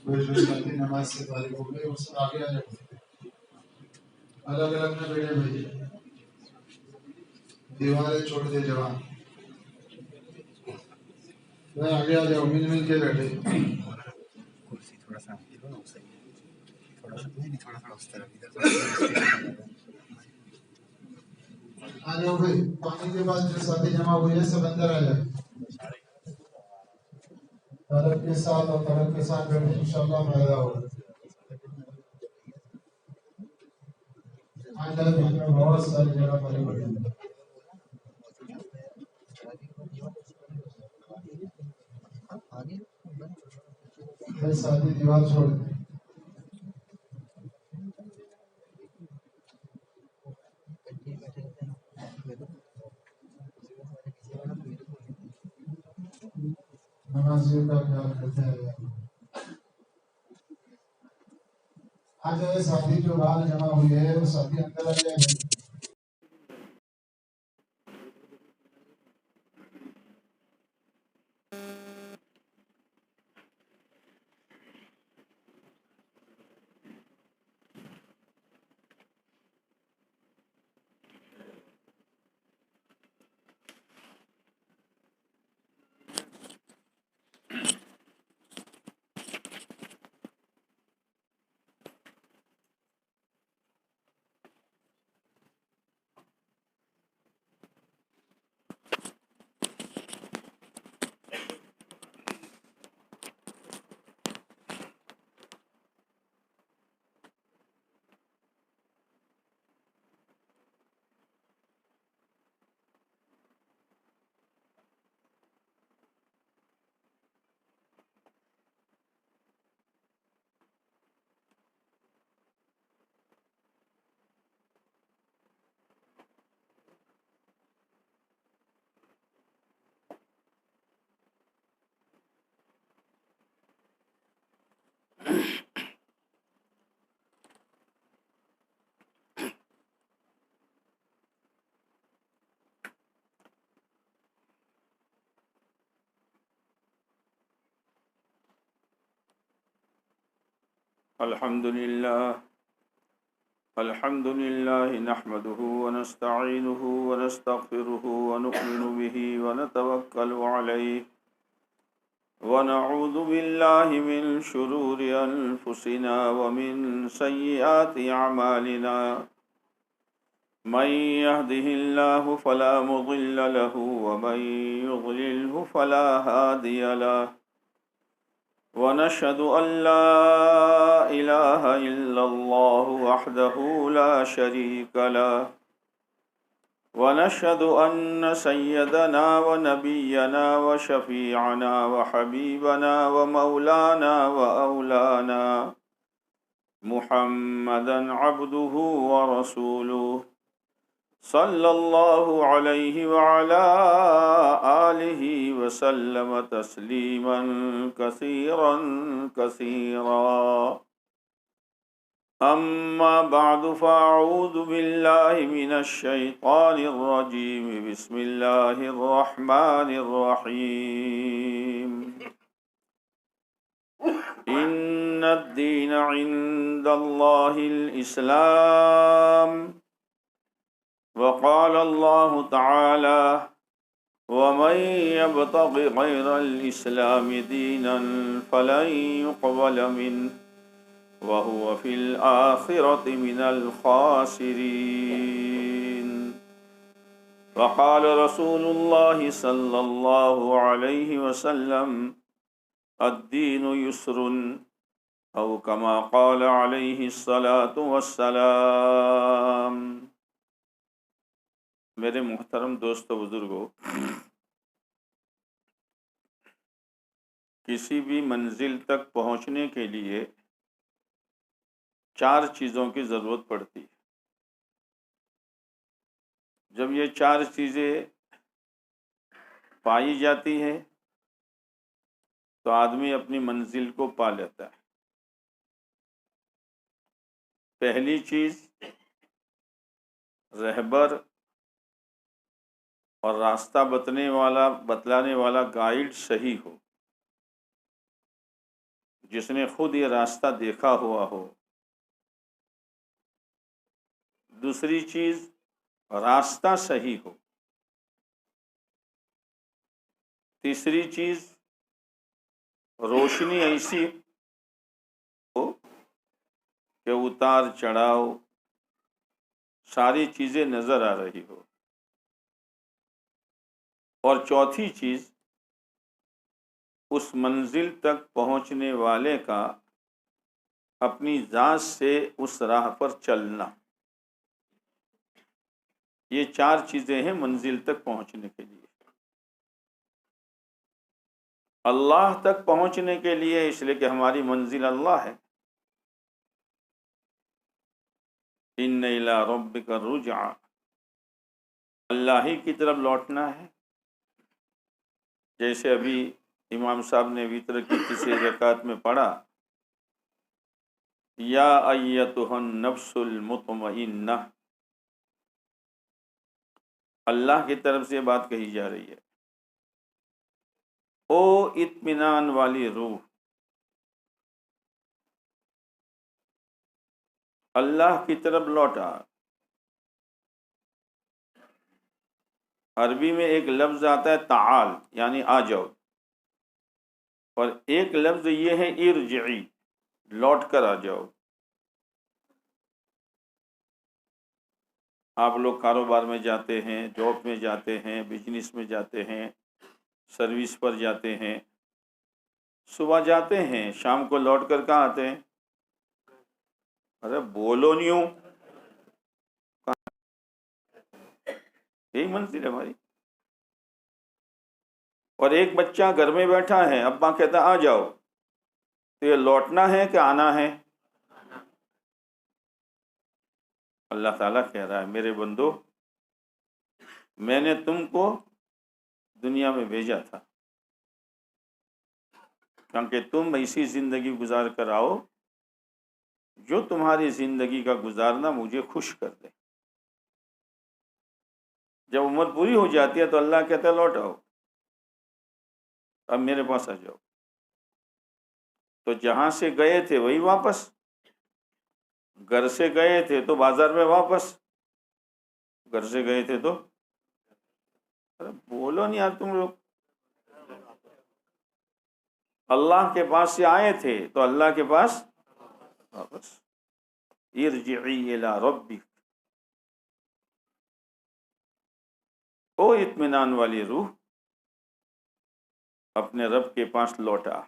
جو ساتھی نماز سے فارغ ہو گئے وہ سب آگے آ جائے، الگ الگ نہ بیٹھے بھائی، دیواریں چھوڑ دے جوان، میں آگے آ جاؤ، مل مل کے بیٹھے. کرسی تھوڑا سا صحیح ہے، تھوڑا سا نہیں، تھوڑا تھوڑا اس طرف ادھر آ جاؤ بھائی. پانی کے بعد جو ساتھی جمع ہوئے ہیں سب اندر آ جائیں، طلب کے ساتھ اور طلب کے ساتھ بیٹھے انشاءاللہ فائدہ ہوگا. آج بیچ میں بہت ساری جگہ پر پڑی ہیں. بھائی ساتھی دیوار چھوڑ دیں. نمازیوں کا خیال کرتے ہیں. آج جائے ساتھی جو باہر جمع ہوئے ہیں وہ ساتھی اندر آ جائے. الحمد لله نحمده ونستعينه ونستغفره ونؤمن به ونتوكل عليه ونعوذ بالله من شرور أنفسنا ومن سيئات أعمالنا من يهده الله فلا مضل له ومن يضلله فلا هادي له ونشهد أن لا إله إلا الله وحده لا شريك له ونشهد أن سيدنا ونبينا وشفيعنا وحبيبنا ومولانا وأولانا محمدا عبده ورسوله صلى الله عليه وعلى آله وسلم تسليما كثيرا كثيرا. أما بعد فأعوذ بالله من الشيطان الرجيم. بسم الله الرحمن الرحيم. إن الدين عند الله الإسلام. وقال الله تعالى ومن يبتغ غير الإسلام دينا فلن يقبل منه وهو في الآخرة من الخاسرين. وقال رسول الله صلى الله عليه وسلم الدين يسر أو كما قال عليه الصلاة والسلام. میرے محترم دوستو بزرگو، کسی بھی منزل تک پہنچنے کے لیے 4 چیزوں کی ضرورت پڑتی ہے. جب یہ 4 چیزیں پائی جاتی ہیں تو آدمی اپنی منزل کو پا لیتا ہے. پہلی چیز رہبر اور راستہ بتلانے والا گائیڈ صحیح ہو. جس نے خود یہ راستہ دیکھا ہوا ہو۔ دوسری چیز راستہ صحیح ہو۔ تیسری چیز روشنی ایسی ہو کہ اتار چڑھاؤ ساری چیزیں نظر آ رہی ہو۔ اور چوتھی چیز اس منزل تک پہنچنے والے کا اپنی ذات سے اس راہ پر چلنا۔ یہ چار چیزیں ہیں منزل تک پہنچنے کے لیے۔ اللہ تک پہنچنے کے لیے اس لیے کہ ہماری منزل اللہ ہے۔ ان الی ربک الرجعی، اللہ ہی کی طرف لوٹنا ہے۔ جیسے ابھی امام صاحب نے وتر کی تیسری رکعت میں پڑھا، یا ایتھا النفس المطمئنہ، اللہ کی طرف سے یہ بات کہی جا رہی ہے، او اطمینان والی روح، اللہ کی طرف لوٹا۔ عربی میں ایک لفظ آتا ہے تعال، یعنی آ جاؤ، اور ایک لفظ یہ ہے ارجعی، لوٹ کر آ جاؤ۔ آپ لوگ کاروبار میں جاتے ہیں، جاب میں جاتے ہیں، بزنس میں جاتے ہیں، سروس پر جاتے ہیں، صبح جاتے ہیں، شام کو لوٹ کر کہاں آتے ہیں؟ ارے بولو نہیں ہوں، یہی منزل ہے ہماری۔ اور ایک بچہ گھر میں بیٹھا ہے، ابا کہتا آ جاؤ، تو یہ لوٹنا ہے کہ آنا ہے؟ اللہ تعالیٰ کہہ رہا ہے میرے بندو، میں نے تم کو دنیا میں بھیجا تھا کیونکہ تم ایسی زندگی گزار کر آؤ جو تمہاری زندگی کا گزارنا مجھے خوش کر دے۔ جب عمر پوری ہو جاتی ہے تو اللہ کہتا ہے لوٹ آؤ، اب میرے پاس آ جاؤ۔ تو جہاں سے گئے تھے وہی واپس، گھر سے گئے تھے تو بازار میں واپس، گھر سے گئے تھے تو ارے بولو نہیں یار تم لوگ، اللہ کے پاس سے آئے تھے تو اللہ کے پاس واپس۔ ارجعی الی ربک، او اطمینان والی روح، اپنے رب کے پاس لوٹا۔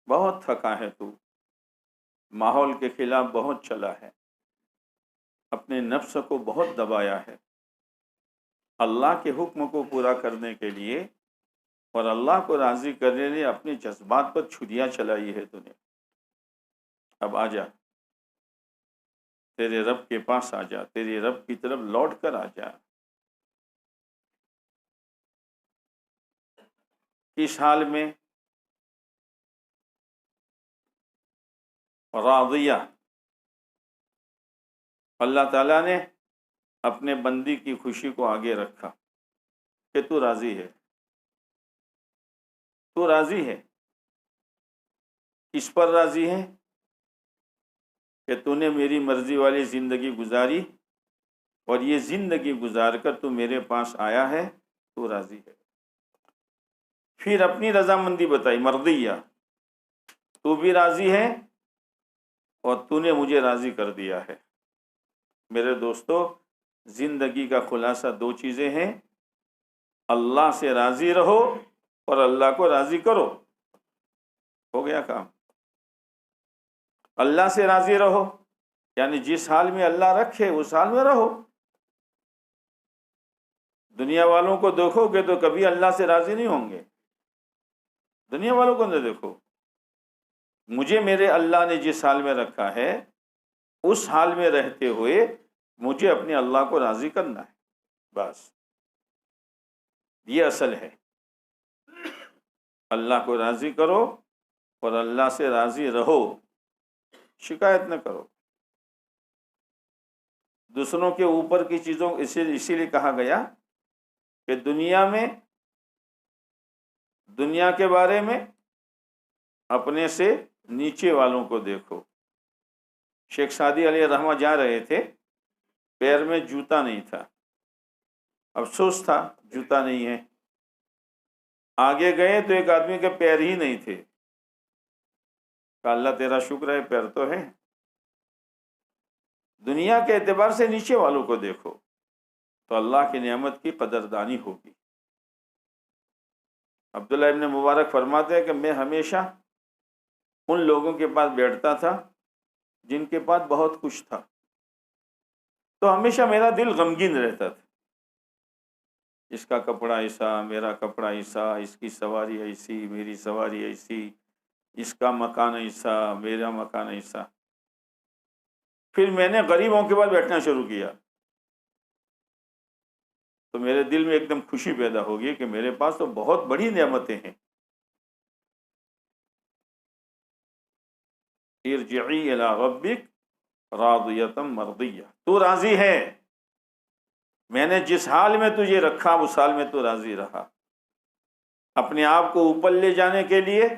بہت تھکا ہے تو، ماحول کے خلاف بہت چلا ہے، اپنے نفس کو بہت دبایا ہے، اللہ کے حکم کو پورا کرنے کے لیے اور اللہ کو راضی کرنے کے لیے اپنے جذبات پر چھریاں چلائی ہے تو نے۔ اب آ جا، تیرے رب کے پاس آ جا، تیرے رب کی طرف لوٹ کر آ جا۔ کس حال میں؟ راضیہ، اللہ تعالیٰ نے اپنے بندی کی خوشی کو آگے رکھا کہ تو راضی ہے، تو راضی ہے۔ کس پر راضی ہے؟ کہ تو نے میری مرضی والی زندگی گزاری اور یہ زندگی گزار کر تو میرے پاس آیا ہے، تو راضی ہے۔ پھر اپنی رضامندی بتائی، مرضیہ، تو بھی راضی ہے اور تو نے مجھے راضی کر دیا ہے۔ میرے دوستو، زندگی کا خلاصہ دو چیزیں ہیں، اللہ سے راضی رہو اور اللہ کو راضی کرو، ہو گیا کام۔ اللہ سے راضی رہو یعنی جس حال میں اللہ رکھے اس حال میں رہو۔ دنیا والوں کو دیکھو گے تو کبھی اللہ سے راضی نہیں ہوں گے، دنیا والوں کو نہ دیکھو، مجھے میرے اللہ نے جس حال میں رکھا ہے اس حال میں رہتے ہوئے مجھے اپنے اللہ کو راضی کرنا ہے، بس یہ اصل ہے۔ اللہ کو راضی کرو اور اللہ سے راضی رہو، شکایت نہ کرو۔ دوسروں کے اوپر کی چیزوں اسی لیے کہا گیا کہ دنیا میں، دنیا کے بارے میں اپنے سے نیچے والوں کو دیکھو۔ شیخ سعدی علیہ رحمہ جا رہے تھے، پیر میں جوتا نہیں تھا، افسوس تھا جوتا نہیں ہے۔ آگے گئے تو ایک آدمی کے پیر ہی نہیں تھے، کہا اللہ تیرا شکر ہے پیر تو ہے۔ دنیا کے اعتبار سے نیچے والوں کو دیکھو تو اللہ کی نعمت کی قدردانی ہوگی۔ عبداللہ ابن مبارک فرماتے ہیں کہ میں ہمیشہ ان لوگوں کے پاس بیٹھتا تھا جن کے پاس بہت کچھ تھا، تو ہمیشہ میرا دل غمگین رہتا تھا، اس کا کپڑا ایسا، میرا کپڑا ایسا، اس کی سواری ایسی، میری سواری ایسی، اس کا مکان ایسا، میرا مکان ایسا۔ پھر میں نے غریبوں کے پاس بیٹھنا شروع کیا تو میرے دل میں ایک دم خوشی پیدا ہوگی کہ میرے پاس تو بہت بڑی نعمتیں ہیں۔ ارجعی الی ربک راضیۃ مرضیہ، تو راضی ہے، میں نے جس حال میں تجھے رکھا اس حال میں تو راضی رہا۔ اپنے آپ کو اوپر لے جانے کے لیے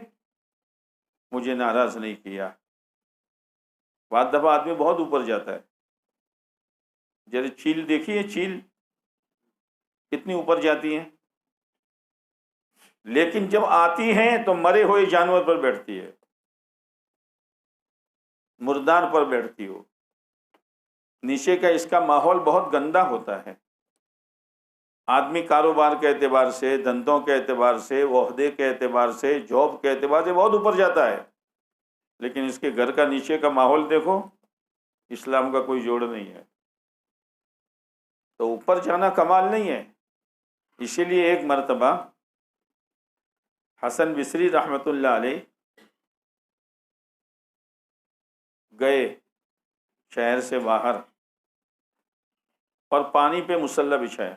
مجھے ناراض نہیں کیا۔ بعض دفعہ آدمی بہت اوپر جاتا ہے، جیسے چیل دیکھیے، چیل کتنی اوپر جاتی ہیں، لیکن جب آتی ہیں تو مرے ہوئے جانور پر بیٹھتی ہے، مردار پر بیٹھتی ہو۔ نیچے کا اس کا ماحول بہت گندا ہوتا ہے، آدمی کاروبار کے اعتبار سے، دھندوں کے اعتبار سے، عہدے کے اعتبار سے، جاب کے اعتبار سے بہت اوپر جاتا ہے، لیکن اس کے گھر کا نیچے کا ماحول دیکھو، اسلام کا کوئی جوڑ نہیں ہے۔ تو اوپر جانا کمال نہیں ہے۔ اسی لیے ایک مرتبہ حسن بصری رحمۃ اللہ علیہ گئے شہر سے باہر اور پانی پہ مصلی بچھایا۔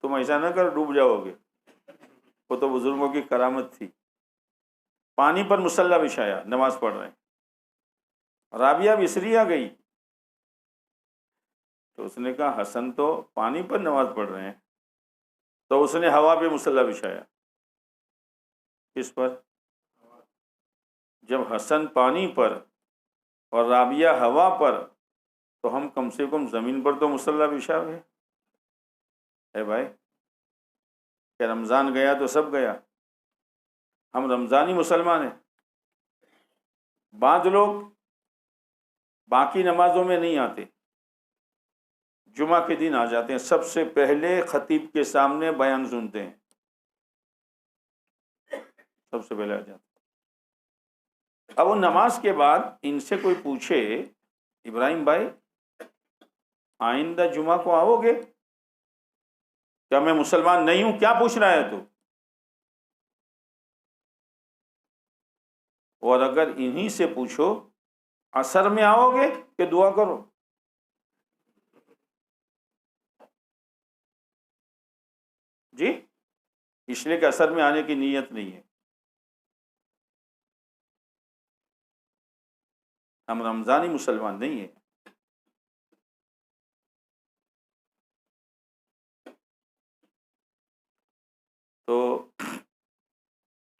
تم ایسا نہ کر ڈوب جاؤ گے، وہ تو بزرگوں کی کرامت تھی۔ پانی پر مصلی بچھایا، نماز پڑھ رہے ہیں۔ رابعہ بصری آ گئی تو اس نے کہا حسن تو پانی پر نماز پڑھ رہے ہیں، تو اس نے ہوا پہ مصلی بچھایا۔ کس پر؟ جب حسن پانی پر اور رابعہ ہوا پر، تو ہم کم سے کم زمین پر تو مصلی بچھائے ہے بھائی، کہ رمضان گیا تو سب گیا، ہم رمضانی مسلمان ہیں۔ بعض لوگ باقی نمازوں میں نہیں آتے، جمعہ کے دن آ جاتے ہیں، سب سے پہلے خطیب کے سامنے بیان سنتے ہیں، سب سے پہلے آ جاتے ہیں۔ اب وہ نماز کے بعد ان سے کوئی پوچھے ابراہیم بھائی آئندہ جمعہ کو آؤ گے؟ کیا میں مسلمان نہیں ہوں؟ کیا پوچھ رہا ہے تو؟ اور اگر انہی سے پوچھو عصر میں آؤ گے کہ دعا کرو؟ جی، اس لیے کہ عصر میں آنے کی نیت نہیں ہے۔ ہم رمضانی مسلمان نہیں ہیں۔ تو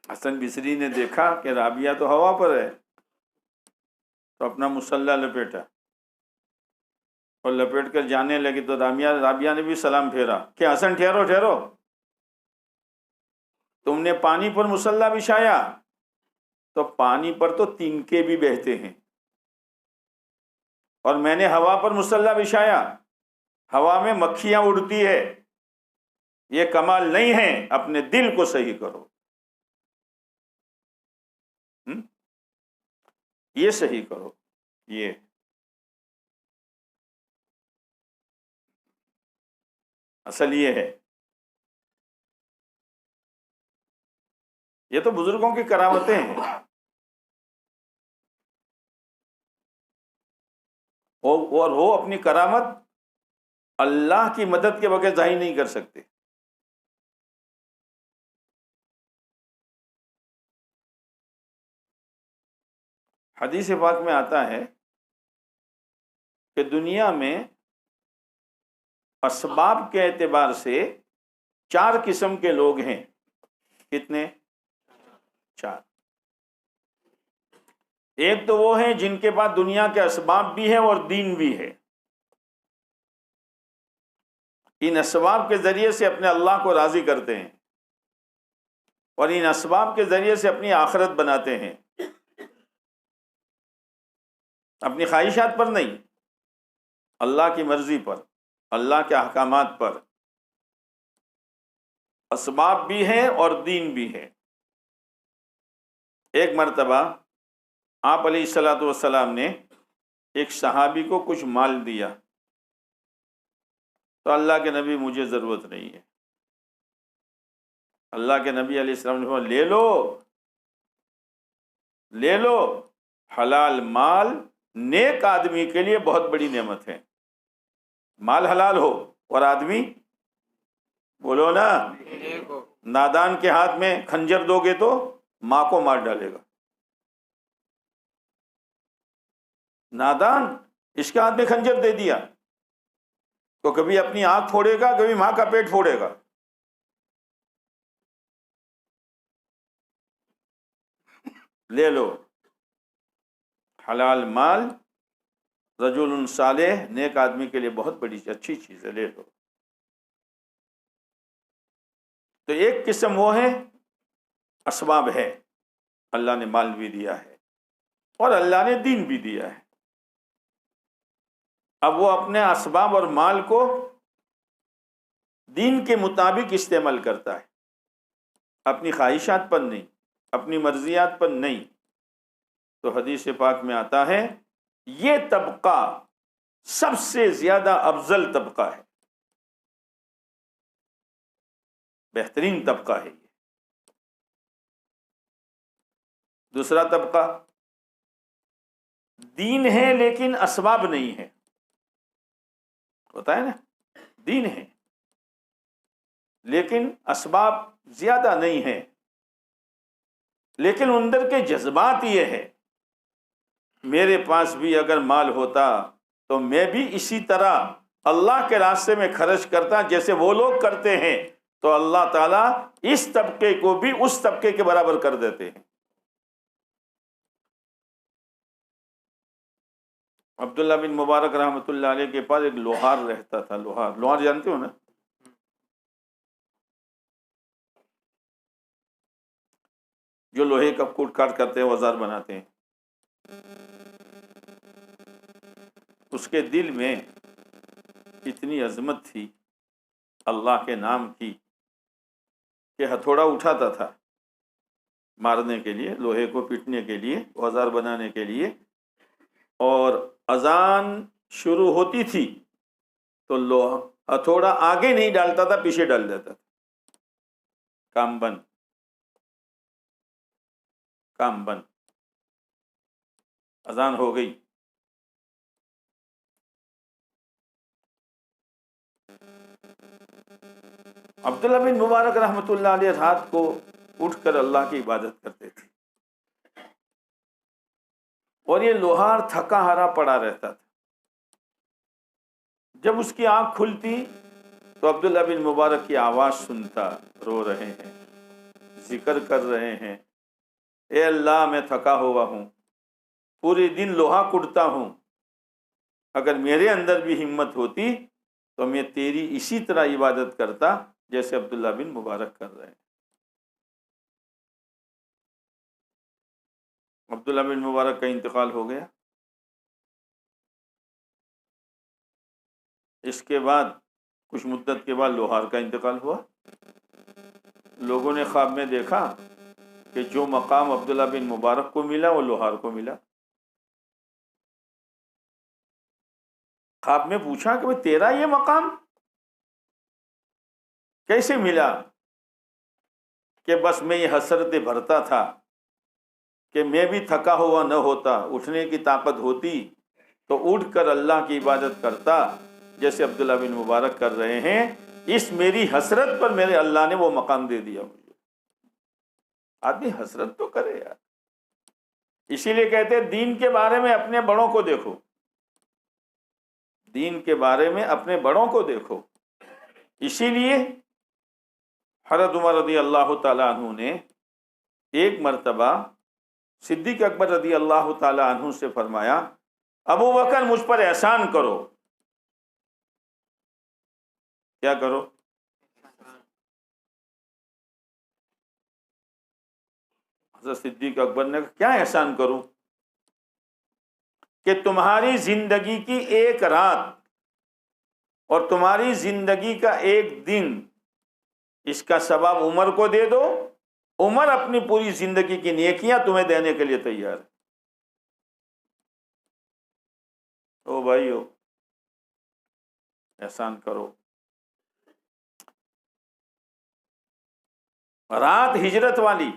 حسن بصری نے دیکھا کہ رابعہ تو ہوا پر ہے، تو اپنا مصلی لپیٹا اور لپیٹ کر جانے لگی، تو رابعہ نے بھی سلام پھیرا کہ حسن ٹھہرو ٹھہرو، تم نے پانی پر مصلی بچھایا تو پانی پر تو تنکے بھی بہتے ہیں، اور میں نے ہوا پر مصلی بچھایا، ہوا میں مکھیاں اڑتی ہے، یہ کمال نہیں ہے، اپنے دل کو صحیح کرو، یہ صحیح کرو۔ یہ اصل یہ ہے، یہ تو بزرگوں کی کرامتیں ہیں، اور وہ اپنی کرامت اللہ کی مدد کے بغیر ظاہر نہیں کر سکتے۔ حدیث پاک میں آتا ہے کہ دنیا میں اسباب کے اعتبار سے 4 قسم کے لوگ ہیں۔ کتنے؟ چار. ایک تو وہ ہیں جن کے پاس دنیا کے اسباب بھی ہیں اور دین بھی ہے، ان اسباب کے ذریعے سے اپنے اللہ کو راضی کرتے ہیں اور ان اسباب کے ذریعے سے اپنی آخرت بناتے ہیں، اپنی خواہشات پر نہیں، اللہ کی مرضی پر، اللہ کے احکامات پر. اسباب بھی ہیں اور دین بھی ہے. ایک مرتبہ آپ علیہ الصلوۃ والسلام نے ایک صحابی کو کچھ مال دیا تو اللہ کے نبی مجھے ضرورت نہیں ہے. اللہ کے نبی علیہ السلام نے فرمایا لے لو، حلال مال نیک آدمی کے لیے بہت بڑی نعمت ہے. مال حلال ہو اور آدمی بولو نا نادان کے ہاتھ میں خنجر دو گے تو ماں کو مار ڈالے گا. نادان اس کے ہاتھ میں خنجر دے دیا تو کبھی اپنی آنکھ پھوڑے گا، کبھی ماں کا پیٹ پھوڑے گا. لے لو حلال مال، رجل صالح نیک آدمی کے لیے بہت بڑی اچھی چیز ہے، لے لو. تو ایک قسم وہ ہے اسباب ہے، اللہ نے مال بھی دیا ہے اور اللہ نے دین بھی دیا ہے. اب وہ اپنے اسباب اور مال کو دین کے مطابق استعمال کرتا ہے، اپنی خواہشات پر نہیں، اپنی مرضیات پر نہیں. تو حدیث پاک میں آتا ہے یہ طبقہ سب سے زیادہ افضل طبقہ ہے، بہترین طبقہ ہے. یہ دوسرا طبقہ دین ہے لیکن اسباب نہیں ہے، ہوتا ہے نا، دین ہے لیکن اسباب زیادہ نہیں ہیں، لیکن اندر کے جذبات یہ ہے میرے پاس بھی اگر مال ہوتا تو میں بھی اسی طرح اللہ کے راستے میں خرچ کرتا جیسے وہ لوگ کرتے ہیں، تو اللہ تعالیٰ اس طبقے کو بھی اس طبقے کے برابر کر دیتے ہیں. عبداللہ بن مبارک رحمۃ اللہ علیہ کے پاس ایک لوہار رہتا تھا. لوہار جانتے ہو نا؟ جو لوہے کا کوٹ کاٹ کرتے ہیں، اوزار بناتے ہیں. اس کے دل میں اتنی عظمت تھی اللہ کے نام کی کہ ہتھوڑا اٹھاتا تھا مارنے کے لیے، لوہے کو پیٹنے کے لیے، اوزار بنانے کے لیے، اور اذان شروع ہوتی تھی تو ہتھوڑا آگے نہیں ڈالتا تھا، پیچھے ڈال دیتا تھا. کام بند، کام بند، اذان ہو گئی. عبداللہ بن مبارک رحمۃ اللہ علیہ رات کو اٹھ کر اللہ کی عبادت کرتے تھے اور یہ لوہار تھکا ہارا پڑا رہتا تھا. جب اس کی آنکھ کھلتی تو عبداللہ بن مبارک کی آواز سنتا، رو رہے ہیں، ذکر کر رہے ہیں، اے اللہ میں تھکا ہوا ہوں، پورے دن لوہا کڑتا ہوں، اگر میرے اندر بھی ہمت ہوتی تو میں تیری اسی طرح عبادت کرتا جیسے عبداللہ بن مبارک کر رہے ہیں. عبداللہ بن مبارک کا انتقال ہو گیا. اس کے بعد کچھ مدت کے بعد لوہار کا انتقال ہوا. لوگوں نے خواب میں دیکھا کہ جو مقام عبداللہ بن مبارک کو ملا وہ لوہار کو ملا. خواب میں پوچھا کہ تیرا یہ مقام کیسے ملا؟ کہ بس میں یہ حسرت بھرتا تھا کہ میں بھی تھکا ہوا نہ ہوتا، اٹھنے کی طاقت ہوتی تو اٹھ کر اللہ کی عبادت کرتا جیسے عبداللہ بن مبارک کر رہے ہیں. اس میری حسرت پر میرے اللہ نے وہ مقام دے دیا مجھے. آدمی حسرت تو کرے یار. اسی لیے کہتے ہیں دین کے بارے میں اپنے بڑوں کو دیکھو، دین کے بارے میں اپنے بڑوں کو دیکھو. اسی لیے حضرت عمر رضی اللہ تعالیٰ عنہ نے ایک مرتبہ صدیق اکبر رضی اللہ تعالی عنہ سے فرمایا ابو بکر مجھ پر احسان کرو. کیا کرو؟ حضرت صدیق اکبر نے کہا کیا احسان کروں؟ کہ تمہاری زندگی کی ایک رات اور تمہاری زندگی کا ایک دن اس کا ثواب عمر کو دے دو. عمر اپنی پوری زندگی کی نیکیاں تمہیں دینے کے لیے تیار ہے. او بھائیو احسان کرو. رات ہجرت والی،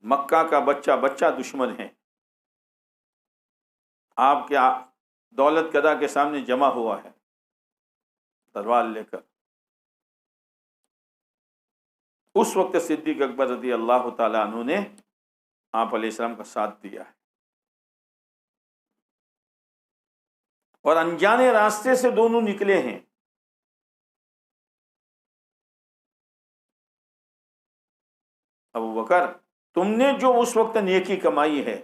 مکہ کا بچہ دشمن ہے، آپ کے دولت قدا کے سامنے جمع ہوا ہے تلوار لے کر. اس وقت صدیق اکبر رضی اللہ تعالی عنہ نے آپ علیہ السلام کا ساتھ دیا ہے، اور انجانے راستے سے دونوں نکلے ہیں. ابو بکر تم نے جو اس وقت نیکی کمائی ہے،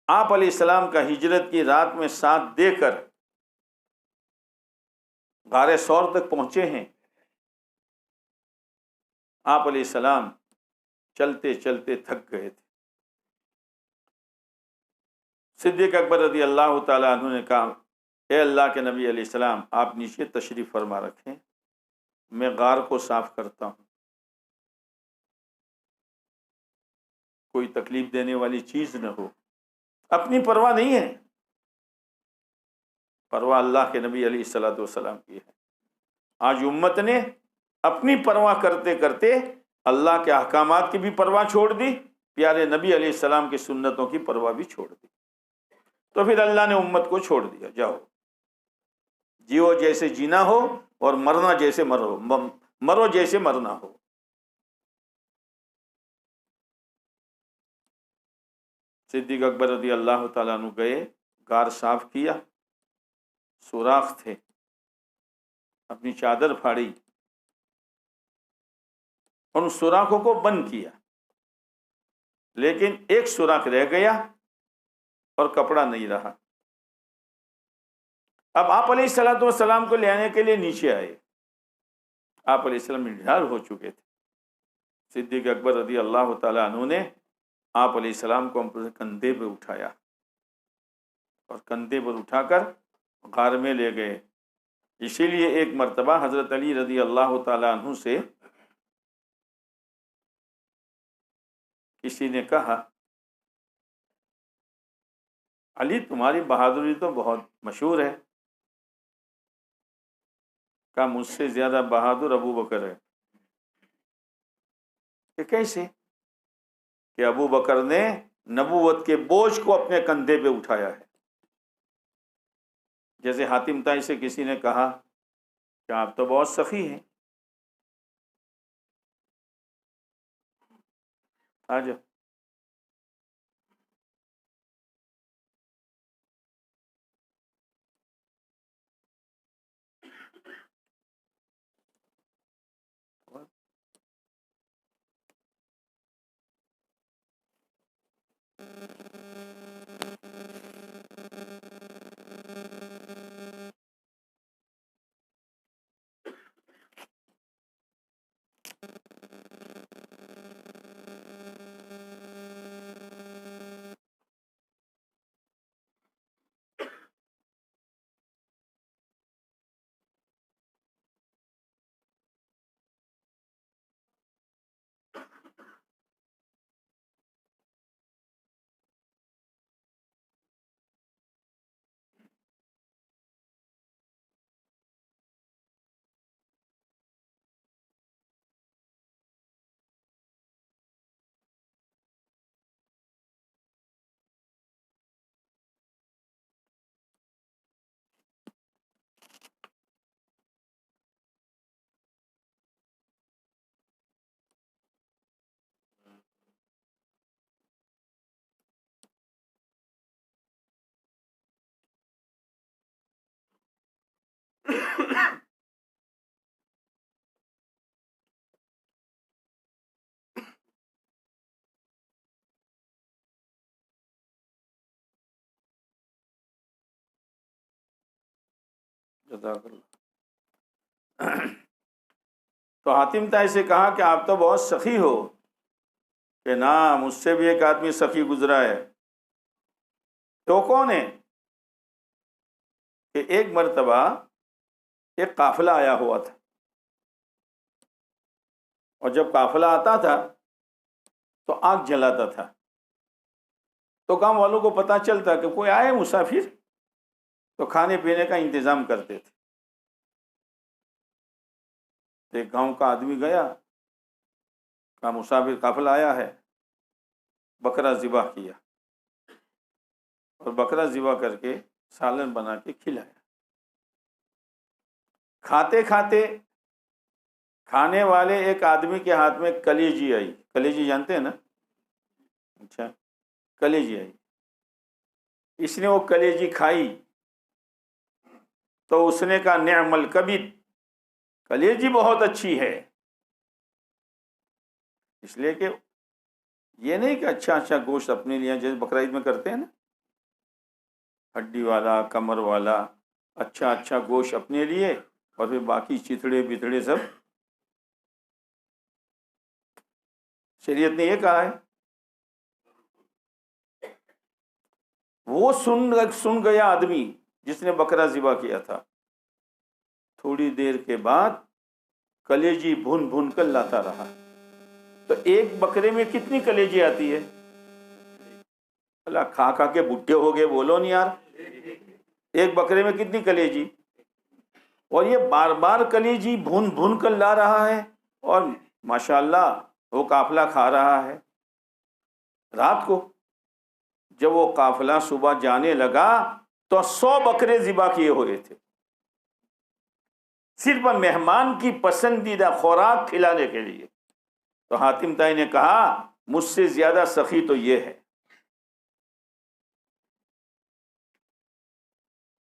آپ علیہ السلام کا ہجرت کی رات میں ساتھ دے کر غار ثور تک پہنچے ہیں. آپ علیہ السلام چلتے چلتے تھک گئے تھے. صدیق اکبر رضی اللہ تعالیٰ عنہ نے کہا اے اللہ کے نبی علیہ السلام آپ نیچے تشریف فرما رکھیں، میں غار کو صاف کرتا ہوں، کوئی تکلیف دینے والی چیز نہ ہو. اپنی پرواہ نہیں ہے، پرواہ اللہ کے نبی علیہ الصلوۃ والسلام کی ہے. آج امت نے اپنی پرواہ کرتے کرتے اللہ کے احکامات کی بھی پرواہ چھوڑ دی، پیارے نبی علیہ السلام کی سنتوں کی پرواہ بھی چھوڑ دی. تو پھر اللہ نے امت کو چھوڑ دیا، جاؤ جیو جیسے جینا ہو اور مرنا جیسے مرو جیسے مرنا ہو. صدیق اکبر رضی اللہ تعالیٰ عنہ گئے، غار صاف کیا، سوراخ تھے، اپنی چادر پھاڑی، ان سوراخوں کو بند کیا، لیکن ایک سوراخ رہ گیا اور کپڑا نہیں رہا. اب آپ علیہ الصلوۃ والسلام کو لے آنے کے لیے نیچے آئے. آپ علیہ السلام نڈھال ہو چکے تھے. صدیق اکبر رضی اللہ تعالیٰ عنہ نے آپ علیہ السلام کو اپنے کندھے پہ اٹھایا اور کندھے پر اٹھا کر غار میں لے گئے. اسی لیے ایک مرتبہ حضرت علی رضی اللہ تعالیٰ عنہ سے کسی نے کہا علی تمہاری بہادری تو بہت مشہور ہے. کہا مجھ سے زیادہ بہادر ابو بکر ہے. کہ کیسے؟ کہ ابو بکر نے نبوت کے بوجھ کو اپنے کندھے پہ اٹھایا ہے. جیسے حاتم طائی سے کسی نے کہا کہ آپ تو بہت سخی ہیں. آ جاؤ. جزاک اللہ۔ تو حاتم طائی سے کہا کہ آپ تو بہت سخی ہو، کہ نا مجھ سے بھی ایک آدمی سخی گزرا ہے۔ تو کون ہے؟ کہ ایک مرتبہ ایک قافلہ آیا ہوا تھا، اور جب قافلہ آتا تھا تو آگ جلاتا تھا، تو گاؤں والوں کو پتہ چلتا کہ کوئی آئے مسافر، تو کھانے پینے کا انتظام کرتے تھے۔ ایک گاؤں کا آدمی گیا، کہا مسافر قافلہ آیا ہے، بکرا ذبح کیا، اور بکرا ذبح کر کے سالن بنا کے کھلایا۔ کھاتے کھاتے کھانے والے ایک آدمی کے ہاتھ میں کلیجی آئی۔ کلیجی جانتے ہیں نا؟ اچھا، کلیجی آئی۔ اس نے وہ کلیجی کھائی تو اس نے کہا نعم الکبد، کلیجی بہت اچھی ہے۔ اس لیے کہ یہ نہیں کہ اچھا اچھا گوشت اپنے لیے، جیسے بقرعید میں کرتے ہیں نا، ہڈی والا، کمر والا، اچھا اچھا گوشت اپنے لیے، اور پھر باقی چتڑے بتڑے سب۔ شریعت نے یہ کہا ہے۔ وہ سن گیا آدمی جس نے بکرا ذبح کیا تھا، تھوڑی دیر کے بعد کلیجی بھن بھن کر لاتا رہا۔ تو ایک بکرے میں کتنی کلیجی آتی ہے؟ اللہ، کھا کھا کے بڈھے ہو گئے، بولو نہیں یار، ایک بکرے میں کتنی کلیجی؟ اور یہ بار بار کلیجی بھون بھون کر لا رہا ہے، اور ماشاءاللہ وہ قافلہ کھا رہا ہے۔ رات کو جب وہ قافلہ صبح جانے لگا تو 100 بکرے ذبح کیے ہوئے تھے، صرف مہمان کی پسندیدہ خوراک کھلانے کے لیے۔ تو حاتم طائی نے کہا مجھ سے زیادہ سخی تو یہ ہے۔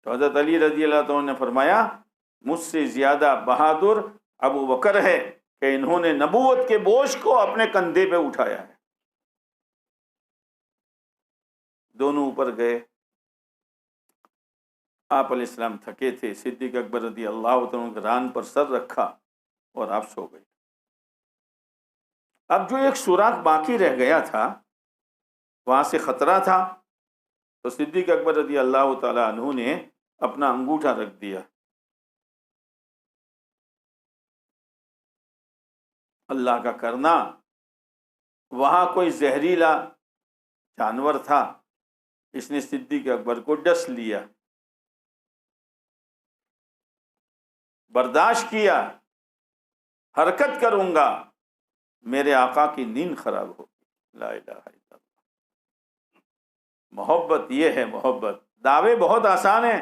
تو حضرت علی رضی اللہ عنہ نے فرمایا مجھ سے زیادہ بہادر ابو بکر ہے کہ انہوں نے نبوت کے بوجھ کو اپنے کندھے پہ اٹھایا ہے۔ دونوں اوپر گئے، آپ علیہ السلام تھکے تھے، صدیق اکبر رضی اللہ عنہ کے ران پر سر رکھا اور آپ سو گئے۔ اب جو ایک سوراخ باقی رہ گیا تھا، وہاں سے خطرہ تھا، تو صدیق اکبر رضی اللہ تعالی عنہ نے اپنا انگوٹھا رکھ دیا۔ اللہ کا کرنا وہاں کوئی زہریلا جانور تھا، اس نے صدیق اکبر کو ڈس لیا، برداشت کیا، حرکت کروں گا میرے آقا کی نیند خراب ہوگی۔ لا الہ الا اللہ۔ محبت یہ ہے، محبت۔ دعوے بہت آسان ہیں،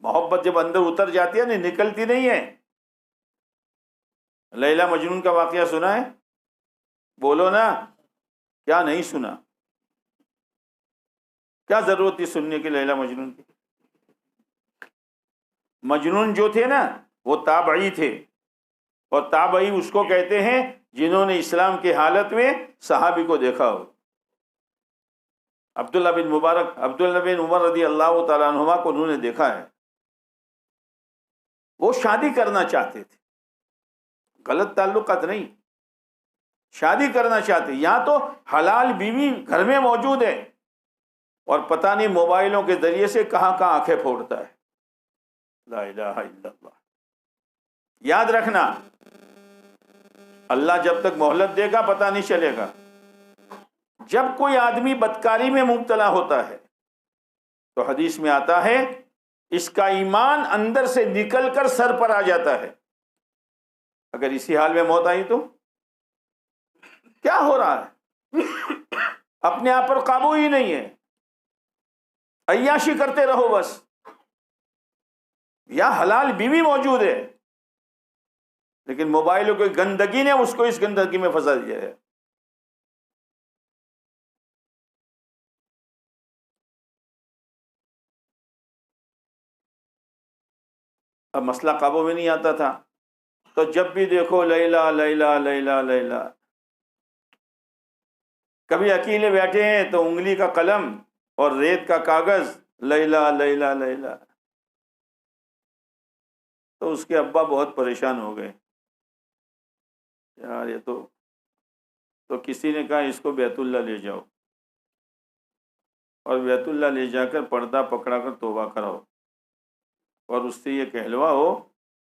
محبت جب اندر اتر جاتی ہے نہیں نکلتی نہیں ہے۔ لیلا مجنون کا واقعہ سنا ہے؟ بولو نا، کیا نہیں سنا؟ کیا ضرورت تھی سننے کی لیلا مجنون کی؟ مجنون جو تھے نا وہ تابعی تھے، اور تابعی اس کو کہتے ہیں جنہوں نے اسلام کی حالت میں صحابی کو دیکھا ہو۔ عبداللہ بن عمر رضی اللہ تعالیٰ عنہما کو انہوں نے دیکھا ہے۔ وہ شادی کرنا چاہتے تھے، غلط تعلقات نہیں، شادی کرنا چاہتے، یہاں تو حلال بیوی گھر میں موجود ہے، اور پتہ نہیں موبائلوں کے ذریعے سے کہاں کہاں آنکھیں پھوڑتا ہے۔ لا الہ الا اللہ۔ یاد رکھنا، اللہ جب تک مہلت دے گا پتہ نہیں چلے گا۔ جب کوئی آدمی بدکاری میں مبتلا ہوتا ہے تو حدیث میں آتا ہے اس کا ایمان اندر سے نکل کر سر پر آ جاتا ہے۔ اگر اسی حال میں موت آئی تو کیا ہو رہا ہے؟ اپنے آپ پر قابو ہی نہیں ہے، عیاشی کرتے رہو بس۔ یا حلال بیوی موجود ہے، لیکن موبائلوں کی گندگی نے اس کو اس گندگی میں پھنسا دیا ہے۔ اب مسئلہ قابو میں نہیں آتا تھا، تو جب بھی دیکھو لیلا لیلا لیلا لیلا۔ کبھی اکیلے بیٹھے ہیں تو انگلی کا قلم اور ریت کا کاغذ، لیلا لیلا لیلا۔ تو اس کے ابا بہت پریشان ہو گئے، یار یہ تو کسی نے کہا اس کو بیت اللہ لے جاؤ اور بیت اللہ لے جا کر پردہ پکڑا کر توبہ کراؤ اور اس سے یہ کہلواؤ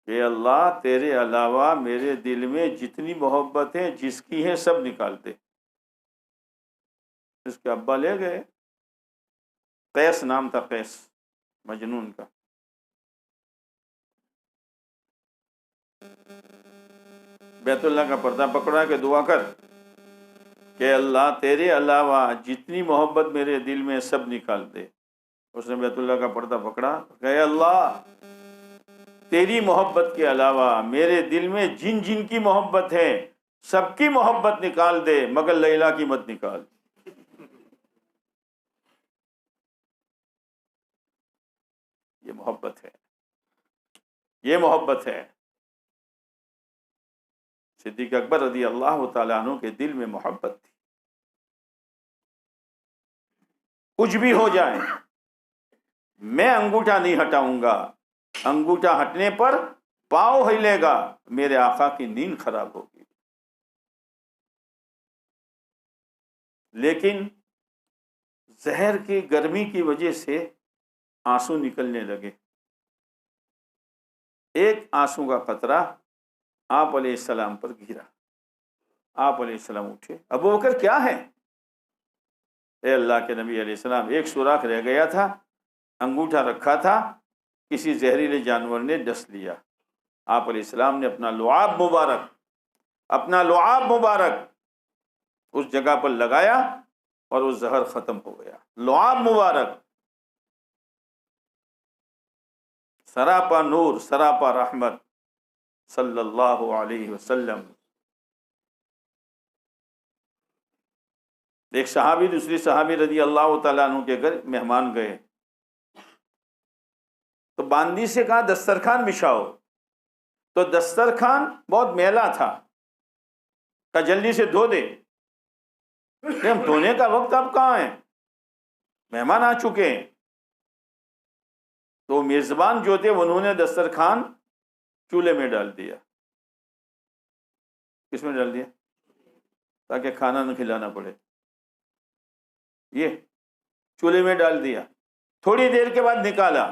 کہ اللہ تیرے علاوہ میرے دل میں جتنی محبت ہے جس کی ہے سب نکال دے۔ اس کے ابا لے گئے، قیس نام تھا، قیس مجنون کا۔ بیت اللہ کا پردہ پکڑا کہ دعا کر کہ اللہ تیرے علاوہ جتنی محبت میرے دل میں سب نکال دے۔ اس نے بیت اللہ کا پردہ پکڑا کہ اللہ تیری محبت کے علاوہ میرے دل میں جن جن کی محبت ہے سب کی محبت نکال دے مگر لیلا کی مت نکال۔ یہ محبت ہے، یہ محبت ہے۔ صدیق اکبر رضی اللہ تعالیٰ عنہ کے دل میں محبت تھی، کچھ بھی ہو جائے میں انگوٹھا نہیں ہٹاؤں گا، انگوٹھا ہٹنے پر پاؤں ہلے گا، میرے آقا کی نیند خراب ہوگی۔ لیکن زہر کی گرمی کی وجہ سے آنسو نکلنے لگے، ایک آنسو کا قطرہ آپ علیہ السلام پر گرا، آپ علیہ السلام اٹھے، ابو بکر کیا ہے؟ اے اللہ کے نبی علیہ السلام ایک سوراخ رہ گیا تھا، انگوٹھا رکھا تھا، کسی زہریلے جانور نے ڈس لیا۔ آپ علیہ السلام نے اپنا لعاب مبارک اس جگہ پر لگایا اور وہ زہر ختم ہو گیا۔ لعاب مبارک سراپا نور، سراپا رحمت صلی اللہ علیہ وسلم۔ ایک صحابی دوسری صحابی رضی اللہ تعالیٰ عنہ کے گھر مہمان گئے تو باندی سے کہا دسترخوان بچھاؤ، تو دسترخوان بہت میلا تھا، کہا جلدی سے دھو دے۔ کہ ہم دھونے کا وقت اب کہاں ہے، مہمان آ چکے ہیں۔ تو میزبان جو تھے انہوں نے دسترخوان چولہے میں ڈال دیا۔ کس میں ڈال دیا؟ تاکہ کھانا نہ کھلانا پڑے، یہ چولہے میں ڈال دیا۔ تھوڑی دیر کے بعد نکالا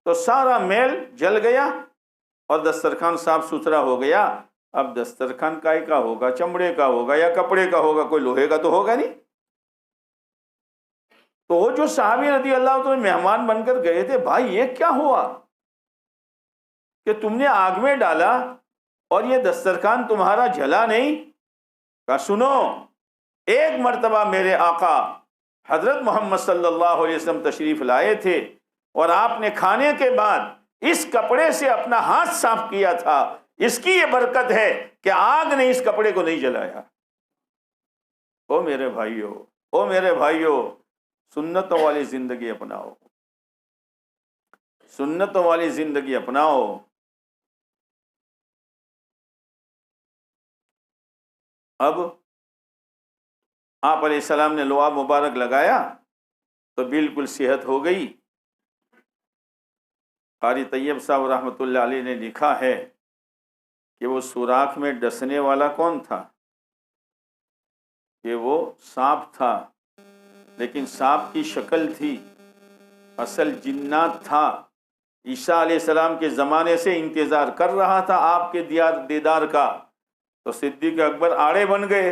تو سارا میل جل گیا اور دسترخوان صاف ستھرا ہو گیا۔ اب دسترخوان کائے کا ہوگا، چمڑے کا ہوگا یا کپڑے کا ہوگا، کوئی لوہے کا تو ہوگا نہیں۔ تو وہ جو صحابی رضی اللہ عنہ مہمان بن کر گئے تھے، بھائی یہ کیا ہوا کہ تم نے آگ میں ڈالا اور یہ دسترخوان تمہارا جلا نہیں؟ کہا سنو، ایک مرتبہ میرے آقا حضرت محمد صلی اللہ علیہ وسلم تشریف لائے تھے اور آپ نے کھانے کے بعد اس کپڑے سے اپنا ہاتھ صاف کیا تھا، اس کی یہ برکت ہے کہ آگ نے اس کپڑے کو نہیں جلایا۔ او میرے بھائیو، سنتوں والی زندگی اپناؤ، سنتوں والی زندگی اپناؤ۔ اب آپ علیہ السلام نے لعاب مبارک لگایا تو بالکل صحت ہو گئی۔ قاری طیب صاحب رحمۃ اللہ علیہ نے لکھا ہے کہ وہ سوراخ میں ڈسنے والا کون تھا؟ کہ وہ سانپ تھا، لیکن سانپ کی شکل تھی، اصل جنات تھا۔ عیسیٰ علیہ السلام کے زمانے سے انتظار کر رہا تھا آپ کے دیدار کا، تو صدیق اکبر آڑے بن گئے،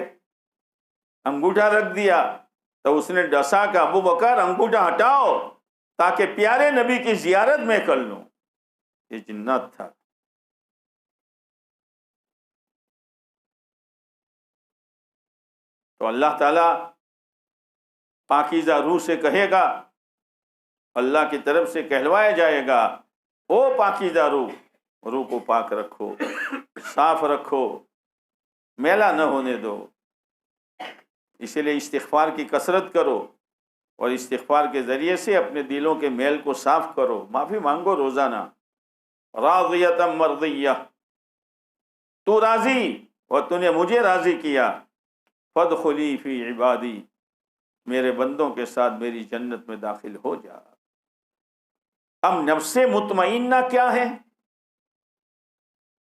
انگوٹھا رکھ دیا تو اس نے ڈسا کہ ابو بکر انگوٹھا ہٹاؤ تاکہ پیارے نبی کی زیارت میں کر لوں۔ یہ جنات تھا۔ تو اللہ تعالیٰ پاکیزہ روح سے کہے گا، اللہ کی طرف سے کہلوایا جائے گا، او پاکیزہ روح کو پاک رکھو، صاف رکھو، میلا نہ ہونے دو۔ اسی لیے استغفار کی کثرت کرو اور استغفار کے ذریعے سے اپنے دلوں کے میل کو صاف کرو، معافی مانگو روزانہ۔ راضیۃ مرضیہ، تو راضی اور تو نے مجھے راضی کیا، فادخلی فی عبادی، میرے بندوں کے ساتھ میری جنت میں داخل ہو جا۔ اب نفس مطمئنہ کیا ہے؟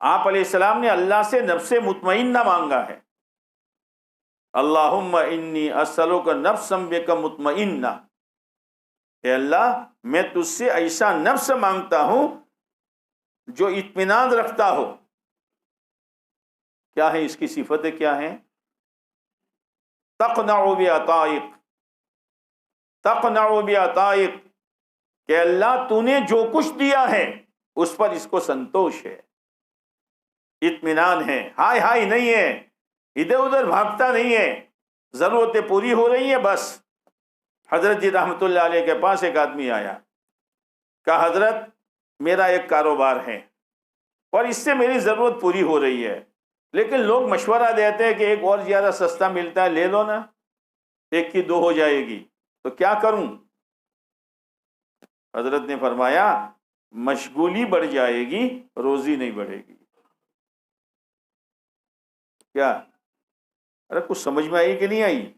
آپ علیہ السلام نے اللہ سے نفس مطمئنہ مانگا ہے، اللہم انی اسألک نفسا بک مطمئنہ، اے اللہ میں تجھ سے ایسا نفس مانگتا ہوں جو اطمینان رکھتا ہو۔ کیا ہے اس کی صفتیں کیا ہیں؟ تقنع بعطائک، تقنع بعطائک، کہ اللہ تو نے جو کچھ دیا ہے اس پر اس کو سنتوش ہے، اطمینان ہے، ہائے ہائے نہیں ہے، ادھر ادھر بھاگتا نہیں ہے، ضرورتیں پوری ہو رہی ہیں بس۔ حضرت جی رحمۃ اللہ علیہ کے پاس ایک آدمی آیا، کہا حضرت میرا ایک کاروبار ہے اور اس سے میری ضرورت پوری ہو رہی ہے، لیکن لوگ مشورہ دیتے ہیں کہ ایک اور زیادہ سستا ملتا ہے لے لو نا، ایک کی دو ہو جائے گی، تو کیا کروں؟ حضرت نے فرمایا مشغولی بڑھ جائے گی، روزی نہیں بڑھے گی۔ کیا؟ ارے کچھ سمجھ میں آئی کہ نہیں آئی؟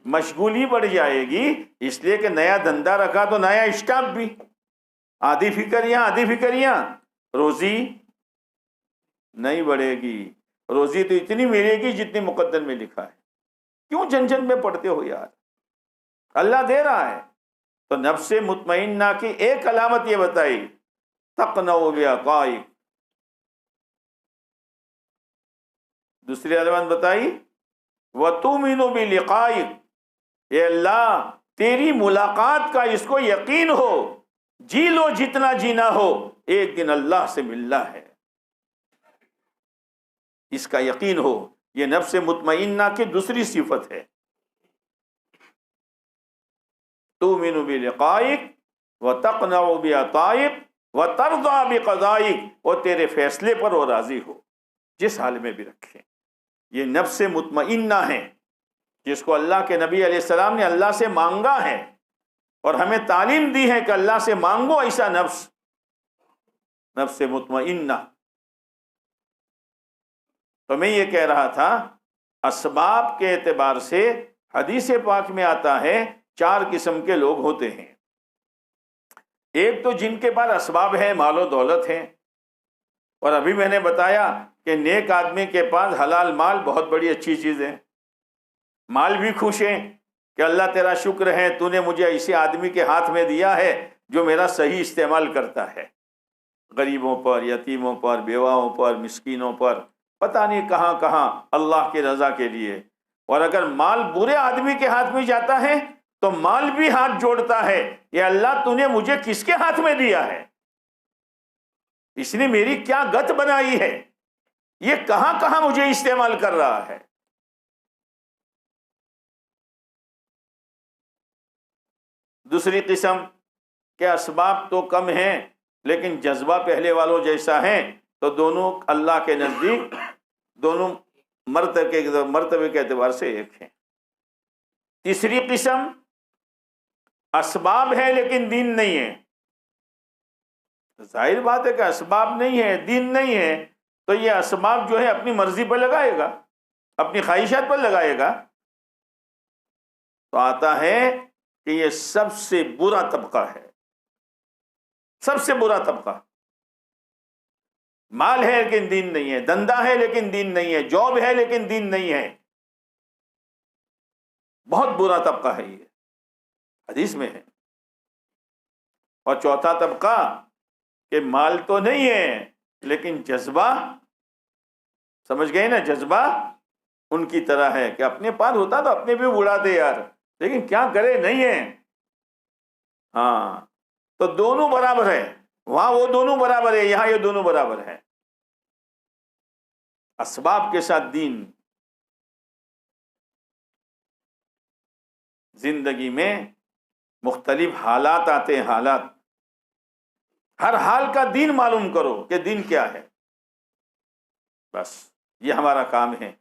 مشغولی بڑھ جائے گی، اس لیے کہ نیا دھندا رکھا تو نیا اسٹاف بھی، آدھی فکر یہاں آدھی فکر یہاں، روزی نہیں بڑھے گی۔ روزی تو اتنی ملے گی جتنی مقدر میں لکھا ہے، کیوں جھنجھٹ میں پڑتے ہو یار، اللہ دے رہا ہے۔ تو نفس مطمئنہ کی ایک علامت یہ بتائی، تقنع بعطائک، دوسری علامت بتائی وَتُؤْمِنُ بِلِقَائِكَ، اے اللہ تیری ملاقات کا اس کو یقین ہو، جی لو جتنا جینا ہو ایک دن اللہ سے ملنا ہے، اس کا یقین ہو۔ یہ نفس مطمئنہ کی دوسری صفت ہے، تؤمن بلقائک وتقنع بعطائک وترضى بقضائک، اور تیرے فیصلے پر وہ راضی ہو جس حال میں بھی رکھے۔ یہ نفس مطمئنہ ہے جس کو اللہ کے نبی علیہ السلام نے اللہ سے مانگا ہے، اور ہمیں تعلیم دی ہے کہ اللہ سے مانگو ایسا نفس، نفس مطمئنہ۔ تو میں یہ کہہ رہا تھا اسباب کے اعتبار سے حدیث پاک میں آتا ہے 4 قسم کے لوگ ہوتے ہیں۔ ایک تو جن کے پاس اسباب ہیں، مال و دولت ہیں، اور ابھی میں نے بتایا کہ نیک آدمی کے پاس حلال مال بہت بڑی اچھی چیز ہے، مال بھی خوش ہیں کہ اللہ تیرا شکر ہے تو نے مجھے ایسے آدمی کے ہاتھ میں دیا ہے جو میرا صحیح استعمال کرتا ہے، غریبوں پر، یتیموں پر، بیواؤں پر، مسکینوں پر، پتہ نہیں کہاں کہاں اللہ کی رضا کے لیے۔ اور اگر مال برے آدمی کے ہاتھ میں جاتا ہے تو مال بھی ہاتھ جوڑتا ہے، یا اللہ تو نے مجھے کس کے ہاتھ میں دیا ہے، اس نے میری کیا گت بنائی ہے، یہ کہاں کہاں مجھے استعمال کر رہا ہے۔ دوسری قسم کے اسباب تو کم ہیں لیکن جذبہ پہلے والوں جیسا ہے، تو دونوں اللہ کے نزدیک دونوں مرتبے کے اعتبار سے ایک ہیں۔ تیسری قسم اسباب ہے لیکن دین نہیں ہے۔ ظاہر بات ہے کہ اسباب نہیں ہے، دین نہیں ہے، تو یہ اسباب جو ہے اپنی مرضی پر لگائے گا، اپنی خواہشات پر لگائے گا۔ تو آتا ہے کہ یہ سب سے برا طبقہ ہے، سب سے برا طبقہ۔ مال ہے لیکن دین نہیں ہے، دھندا ہے لیکن دین نہیں ہے، جاب ہے لیکن دین نہیں ہے، بہت برا طبقہ ہے یہ، حدیث میں ہے۔ اور چوتھا طبقہ کہ مال تو نہیں ہے لیکن جذبہ، سمجھ گئے نا، جذبہ ان کی طرح ہے کہ اپنے پاس ہوتا تو اپنے بھی اڑا دے یار، لیکن کیا کرے، نہیں ہے۔ ہاں تو دونوں برابر ہے، وہاں وہ دونوں برابر ہے، یہاں یہ دونوں برابر ہے۔ اسباب کے ساتھ دین۔ زندگی میں مختلف حالات آتے ہیں، حالات، ہر حال کا دین معلوم کرو کہ دین کیا ہے، بس یہ ہمارا کام ہے۔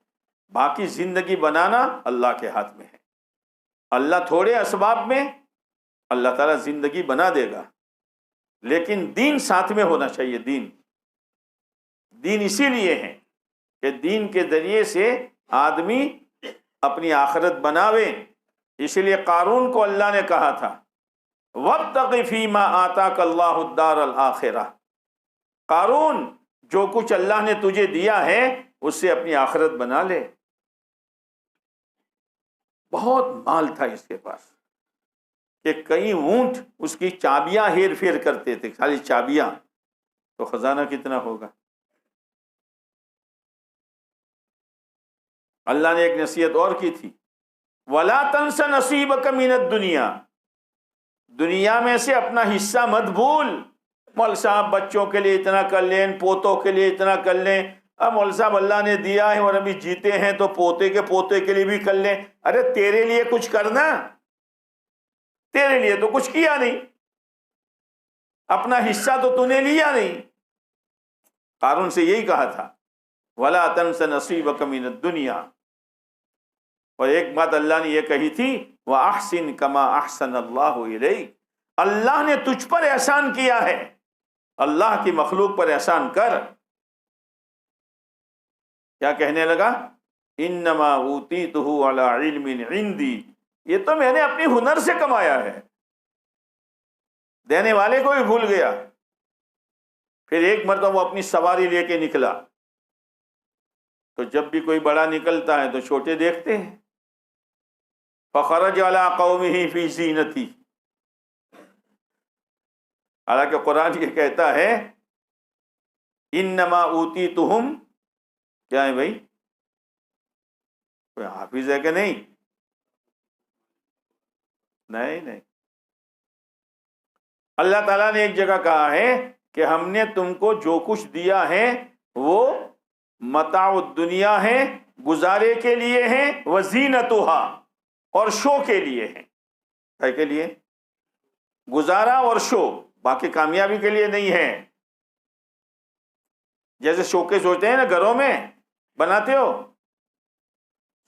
باقی زندگی بنانا اللہ کے ہاتھ میں ہے۔ اللہ تھوڑے اسباب میں اللہ تعالیٰ زندگی بنا دے گا، لیکن دین ساتھ میں ہونا چاہیے۔ دین اسی لیے ہے کہ دین کے ذریعے سے آدمی اپنی آخرت بناوے۔ اسی لیے قارون کو اللہ نے کہا تھا وَابْتَغِ فِي مَا آتَاكَ اللَّهُ الدَّارَ الْآخِرَةَ، قارون جو کچھ اللہ نے تجھے دیا ہے اس سے اپنی آخرت بنا لے۔ بہت مال تھا اس کے پاس کہ کئی اونٹ اس کی چابیاں ہیر پھیر کرتے تھے، خالی چابیاں، تو خزانہ کتنا ہوگا۔ اللہ نے ایک نصیحت اور کی تھی، وَلَا تَنْسَ نَصِيبَكَ مِنَ الدُّنْيَا، دنیا میں سے اپنا حصہ مت بھول۔ مول صاحب بچوں کے لیے اتنا کر لیں، پوتوں کے لیے اتنا کر لیں، اب مول صاحب اللہ نے دیا ہے اور ابھی جیتے ہیں تو پوتے کے پوتے کے لیے بھی کر لیں۔ ارے تیرے لیے کچھ کرنا، تیرے لیے تو کچھ کیا نہیں، اپنا حصہ تو نے لیا نہیں۔ قارون سے یہی کہا تھا، وَلَا تَنْسَ نَصِيبَكَ مِنَ الدُّنْيَا۔ اور ایک بات اللہ نے یہ کہی تھی، وَأَحْسِن كَمَا أَحْسَنَ اللَّهُ إِلَيْكَ، اللہ نے تجھ پر احسان کیا ہے، اللہ کی مخلوق پر احسان کر۔ کیا کہنے لگا، انما اوتیتہ علی علم عندی، یہ تو میں نے اپنی ہنر سے کمایا ہے، دینے والے کو بھی بھول گیا۔ پھر ایک مرتبہ وہ اپنی سواری لے کے نکلا، تو جب بھی کوئی بڑا نکلتا ہے تو چھوٹے دیکھتے ہیں۔ فخرج علی قومہ فی زینتی، حالانکہ قرآن یہ کہتا ہے انما اوتیتہم، کیا ہے بھائی، کوئی حافظ ہے کہ نہیں؟ نہیں، اللہ تعالیٰ نے ایک جگہ کہا ہے کہ ہم نے تم کو جو کچھ دیا ہے وہ متاع الدنیا ہے، گزارے کے لیے ہیں، وزینتھا، اور شو کے لیے ہیں۔ کیا کے لیے؟ گزارا اور شو، باقی کامیابی کے لیے نہیں ہے۔ جیسے شوکیس ہوتے ہیں نا گھروں میں، بناتے ہو،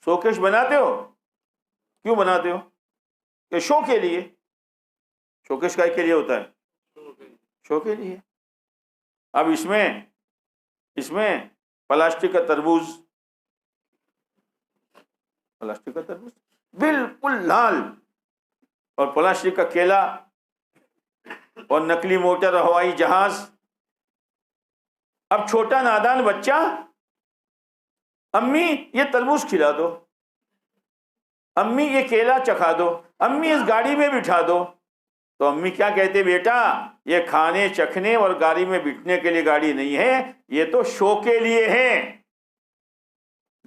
شوکیس بناتے ہو، کیوں بناتے ہو؟ کہ شو کے لیے۔ شوکیس کائے کے لیے ہوتا ہے؟ شو کے لیے۔ اب اس میں پلاسٹک کا تربوز، پلاسٹک کا تربوز بالکل لال، اور پلاسٹک کا کیلا، اور نقلی موٹر، ہوائی جہاز۔ اب چھوٹا نادان بچہ، امی یہ تربوز کھلا دو، امی یہ کیلا چکھا دو، امی اس گاڑی میں بٹھا دو، تو امی کیا کہتے، بیٹا یہ کھانے چکھنے اور گاڑی میں بٹھنے کے لیے گاڑی نہیں ہے، یہ تو شو کے لیے ہے،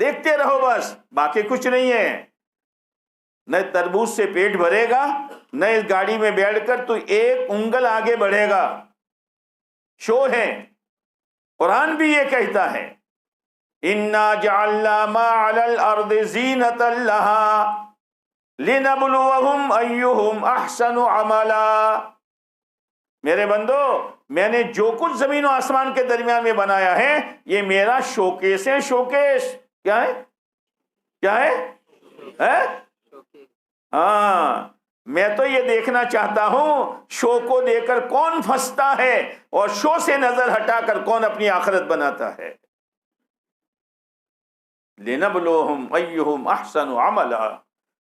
دیکھتے رہو بس، باقی کچھ نہیں ہے۔ نہ تربوز سے پیٹ بھرے گا، نہ اس گاڑی میں بیٹھ کر تو ایک انگل آگے بڑھے گا، شو ہے۔ قرآن بھی یہ کہتا ہے، اِنَّا جَعَلْنَا مَا عَلَى الْأَرْضِ زِينَةً لَهَا لِنَبْلُوَهُمْ أَيُّهُمْ أَحْسَنُ عَمَلًا۔ میرے بندو، میں نے جو کچھ زمین و آسمان کے درمیان میں بنایا ہے یہ میرا شوکیس ہے۔ شوکیس کیا ہے؟ کیا ہے؟ ہاں، میں تو یہ دیکھنا چاہتا ہوں شو کو دیکھ کر کون پھنستا ہے اور شو سے نظر ہٹا کر کون اپنی آخرت بناتا ہے۔ لِنَبْلُوهُمْ أَيُّهُمْ أَحْسَنُ عَمَلًا،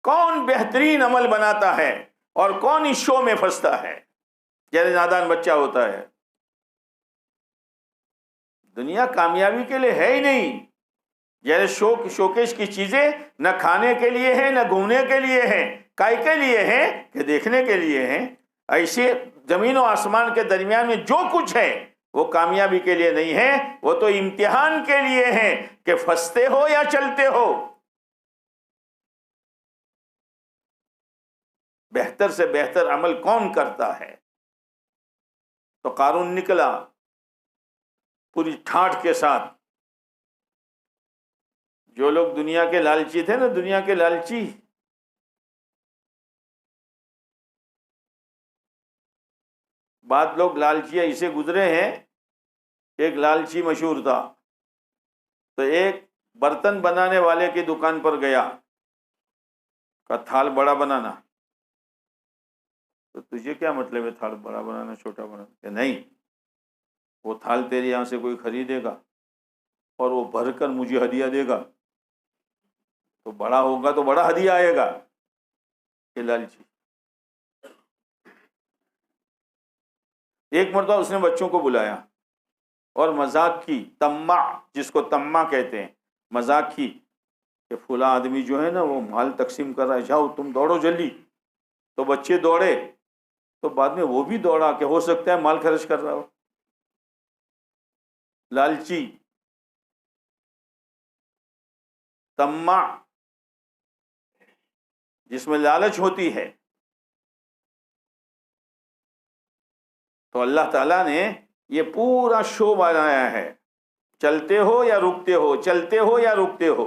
کون بہترین عمل بناتا ہے اور کون اس شو میں پھنستا ہے، جیسے نادان بچہ ہوتا ہے۔ دنیا کامیابی کے لیے ہے ہی نہیں، جیسے شوکیس کی چیزیں نہ کھانے کے لیے ہیں نہ گھومنے کے لیے ہیں، کائے کے لیے ہیں کہ دیکھنے کے لیے ہیں۔ ایسے زمین و آسمان کے درمیان میں جو کچھ ہے وہ کامیابی کے لیے نہیں ہے، وہ تو امتحان کے لیے ہیں کہ پھنستے ہو یا چلتے ہو۔ بہتر سے بہتر عمل کون کرتا ہے؟ تو قارون نکلا پوری ٹھاٹھ کے ساتھ۔ جو لوگ دنیا کے لالچی تھے نا، دنیا کے لالچی، بعض لوگ لالچی اسے گزرے ہیں۔ ایک لالچی مشہور تھا، تو ایک برتن بنانے والے کی دکان پر گیا، کہا تھال بڑا بنانا۔ تو تجھے کیا مطلب ہے تھال بڑا بنانا چھوٹا بنانا؟ کہ نہیں، وہ تھال تیرے یہاں سے کوئی خریدے گا اور وہ بھر کر مجھے ہدیہ دے گا، تو بڑا ہوگا تو بڑا ہدیہ آئے گا۔ یہ لالچی۔ ایک مرتبہ اس نے بچوں کو بلایا اور مذاق کی، طماع جس کو طماع کہتے ہیں، مذاق کی کہ فلاں آدمی جو ہے نا وہ مال تقسیم کر رہا ہے، جاؤ تم دوڑو جلدی، تو بچے دوڑے تو بعد میں وہ بھی دوڑا کہ ہو سکتا ہے مال خرچ کر رہا ہو۔ لالچی، طماع جس میں لالچ ہوتی ہے۔ تو اللہ تعالیٰ نے یہ پورا شو بنایا ہے، چلتے ہو یا رکتے ہو، چلتے ہو یا رکتے ہو۔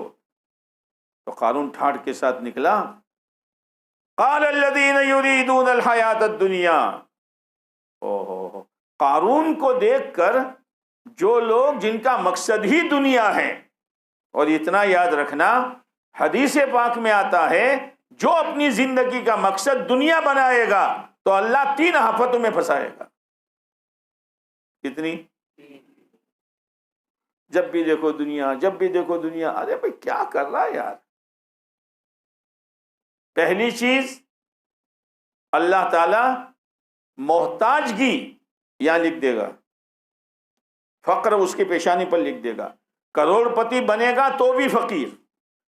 تو قارون ٹھاٹ کے ساتھ نکلا، قال الذین یریدون الحیات الدنیا، قارون کو دیکھ کر جو لوگ جن کا مقصد ہی دنیا ہے، اور اتنا یاد رکھنا حدیث پاک میں آتا ہے جو اپنی زندگی کا مقصد دنیا بنائے گا تو اللہ 3 آفتوں میں پھنسائے گا۔ کتنی؟ جب بھی دیکھو دنیا، جب بھی دیکھو دنیا، ارے بھائی کیا کر رہا ہے یار؟ پہلی چیز اللہ تعالی محتاجگی یہاں لکھ دے گا، فقر اس کی پیشانی پر لکھ دے گا، کروڑ پتی بنے گا تو بھی فقیر،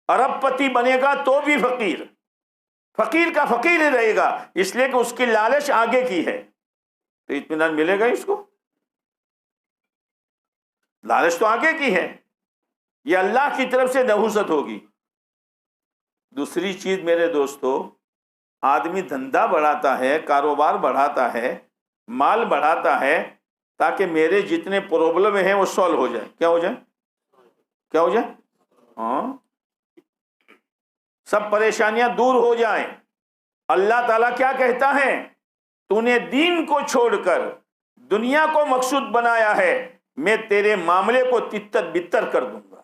ارب پتی بنے گا تو بھی فقیر، فقیر کا فقیر ہی رہے گا، اس لیے کہ اس کی لالچ آگے کی ہے۔ تو اطمینان ملے گا اس کو؟ لالچ تو آگے کی ہے، یہ اللہ کی طرف سے نحوست ہوگی۔ دوسری چیز میرے دوستو، آدمی دھندا بڑھاتا ہے، کاروبار بڑھاتا ہے، مال بڑھاتا ہے تاکہ میرے جتنے پرابلم ہیں وہ سولو ہو جائے۔ کیا ہو جائے؟ کیا ہو جائے؟ ہاں، سب پریشانیاں دور ہو جائیں۔ اللہ تعالیٰ کیا کہتا ہے؟ تو نے دین کو چھوڑ کر دنیا کو مقصود بنایا ہے، میں تیرے معاملے کو تتر بتر کر دوں گا۔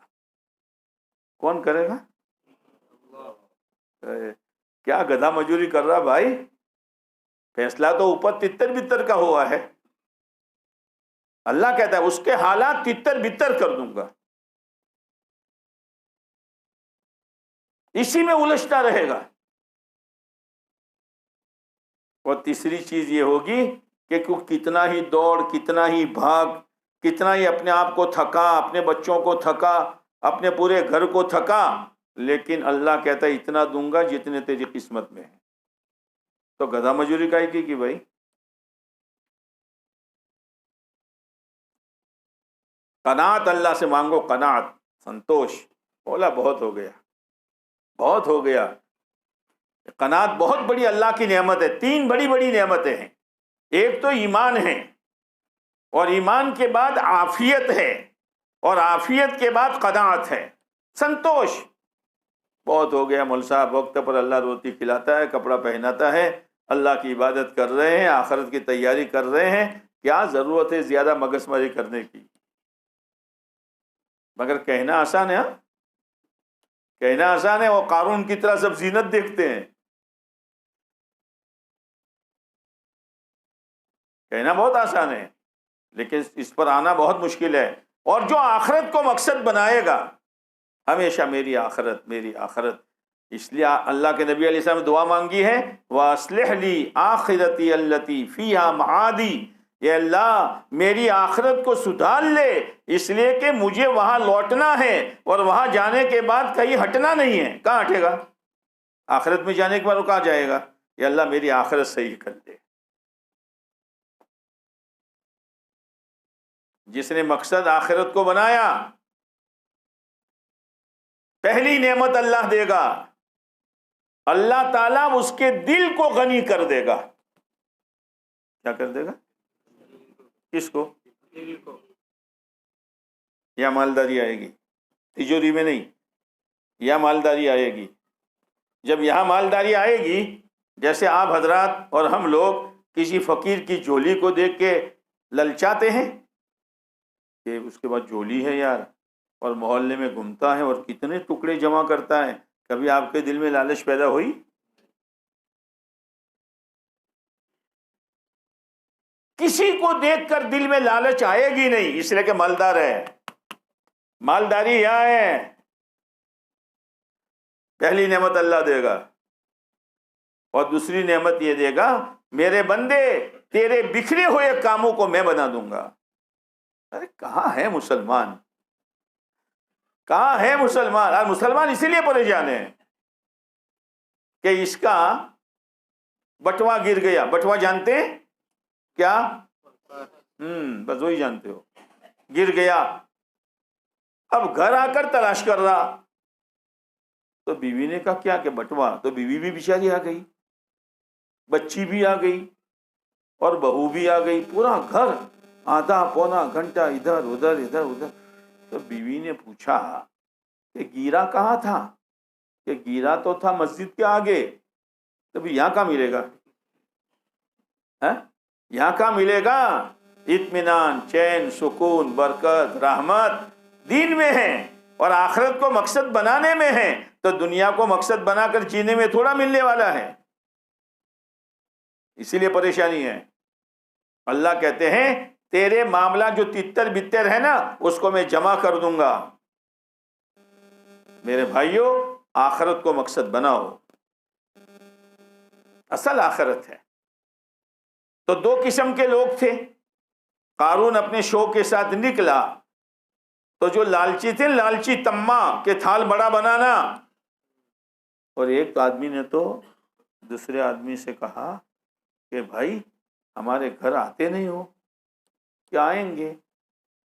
کون کرے گا؟ کیا گدھا مجوری کر رہا بھائی؟ فیصلہ تو اوپر تتر بتر کا ہوا ہے۔ اللہ کہتا ہے اس کے حالات تتر بتر کر دوں گا، اسی میں الجھتا رہے گا۔ اور تیسری چیز یہ ہوگی کہ کتنا ہی دوڑ، کتنا ہی بھاگ، کتنا ہی اپنے آپ کو تھکا، اپنے بچوں کو تھکا، اپنے پورے گھر کو تھکا، لیکن اللہ کہتا ہے اتنا دوں گا جتنے تیری قسمت میں ہے۔ تو گدھا مجوری کائی کی بھائی؟ قناعت اللہ سے مانگو، قناعت، سنتوش۔ بولا بہت ہو گیا، بہت ہو گیا۔ قناعت بہت بڑی اللہ کی نعمت ہے۔ 3 بڑی بڑی نعمتیں ہیں، ایک تو ایمان ہے، اور ایمان کے بعد عافیت ہے، اور عافیت کے بعد قناعت ہے، سنتوش۔ بہت ہو گیا مول صاحب، وقت پر اللہ روٹی کھلاتا ہے، کپڑا پہناتا ہے، اللہ کی عبادت کر رہے ہیں، آخرت کی تیاری کر رہے ہیں، کیا ضرورت ہے زیادہ مگس ماری کرنے کی؟ مگر کہنا آسان ہے، ہاں کہنا آسان ہے۔ وہ قارون کی طرح سب زینت دیکھتے ہیں، کہنا بہت آسان ہے لیکن اس پر آنا بہت مشکل ہے۔ اور جو آخرت کو مقصد بنائے گا، ہمیشہ میری آخرت، میری آخرت، اس لیے اللہ کے نبی علیہ السلام نے دعا مانگی ہے، وَأَصْلِحْ لِي آخِرَتِي الَّتِي فِيهَا مَعَادِي، اے اللہ میری آخرت کو سدھار لے، اس لیے کہ مجھے وہاں لوٹنا ہے، اور وہاں جانے کے بعد کہیں ہٹنا نہیں ہے۔ کہاں ہٹے گا؟ آخرت میں جانے کے بعد وہ کہاں جائے گا؟ اے اللہ میری آخرت صحیح کر دے۔ جس نے مقصد آخرت کو بنایا، پہلی نعمت اللہ دے گا، اللہ تعالیٰ اس کے دل کو غنی کر دے گا۔ کیا کر دے گا؟ کس کو؟ یا مالداری آئے گی، تجوری میں نہیں، یا مالداری آئے گی۔ جب یہاں مالداری آئے گی، جیسے آپ حضرات اور ہم لوگ کسی فقیر کی جھولی کو دیکھ کے للچاتے ہیں کہ اس کے بعد جھولی ہے یار، اور محلے میں گھومتا ہے اور کتنے ٹکڑے جمع کرتا ہے، کبھی آپ کے دل میں لالچ پیدا ہوئی؟ کسی کو دیکھ کر دل میں لالچ آئے گی نہیں، اس لیے کہ مالدار ہے۔ مالداری یہاں ہے، پہلی نعمت اللہ دے گا، اور دوسری نعمت یہ دے گا، میرے بندے تیرے بکھرے ہوئے کاموں کو میں بنا دوں گا۔ ارے کہاں ہے مسلمان، کہاں ہے مسلمان؟ اور مسلمان اسی لیے پریشان ہے کہ اس کا بٹوا گر گیا. بٹوا جانتے ہیں کیا؟ بس وہی جانتے ہو. گر گیا، اب گھر آ کر تلاش کر رہا. تو بیوی نے کہا کیا کہ بٹوا؟ تو بیوی بھی بیچاری آ گئی، بچی بھی آ گئی اور بہو بھی آ گئی، پورا گھر آدھا پونا گھنٹہ ادھر ادھر ادھر ادھر. تو بیوی نے پوچھا کہ گیرا کہاں تھا؟ کہ گیرا تو تھا مسجد کے آگے. تو بھی یہاں کہاں ملے گا؟ یہاں کہاں ملے گا؟ اطمینان، چین، سکون، برکت، رحمت دین میں ہے اور آخرت کو مقصد بنانے میں ہے. تو دنیا کو مقصد بنا کر جینے میں تھوڑا ملنے والا ہے. اسی لیے پریشانی ہے. اللہ کہتے ہیں تیرے معاملہ جو تتر بتر ہے نا اس کو میں جمع کر دوں گا. میرے بھائیوں آخرت کو مقصد بناؤ، اصل آخرت ہے. تو دو قسم کے لوگ تھے. قارون اپنے شو کے ساتھ نکلا تو جو لالچی تھے، لالچی تما کہ تھال بڑا بنانا. اور ایک آدمی نے تو دوسرے آدمی سے کہا کہ بھائی ہمارے گھر آتے نہیں ہو. کیا آئیں گے؟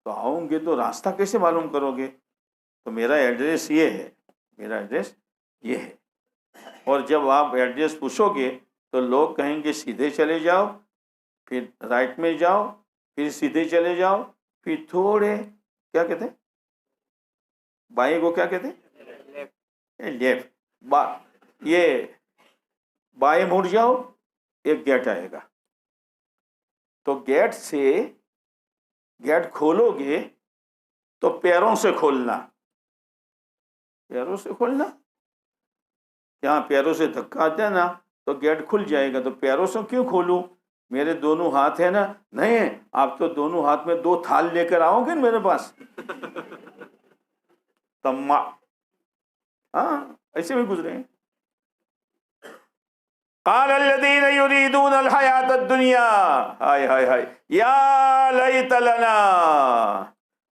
تو آؤں گے تو راستہ کیسے معلوم کرو گے؟ تو میرا ایڈریس یہ ہے، میرا ایڈریس یہ ہے. اور جب آپ ایڈریس پوچھو گے تو لوگ کہیں گے سیدھے چلے جاؤ، پھر رائٹ میں جاؤ، پھر سیدھے چلے جاؤ، پھر تھوڑے کیا کہتے ہیں بائیں کو کیا کہتے ہیں لیفٹ، یہ بائیں مڑ جاؤ، ایک گیٹ آئے گا. تو گیٹ سے گیٹ کھولو گے تو پیروں سے کھولنا، پیروں سے کھولنا. یہاں پیروں سے دھکا آتا ہے نا تو گیٹ کھل جائے گا. تو پیروں سے کیوں کھولوں؟ میرے دونوں ہاتھ ہیں نا. نہیں، آپ تو دونوں ہاتھ میں 2 تھال لے کر آؤ گے میرے پاس. تما ہاں ایسے بھی گزرے ہیں. قال الذين يريدون الحياة الدنيا ہائے ہائے ہائے یا لیت لنا،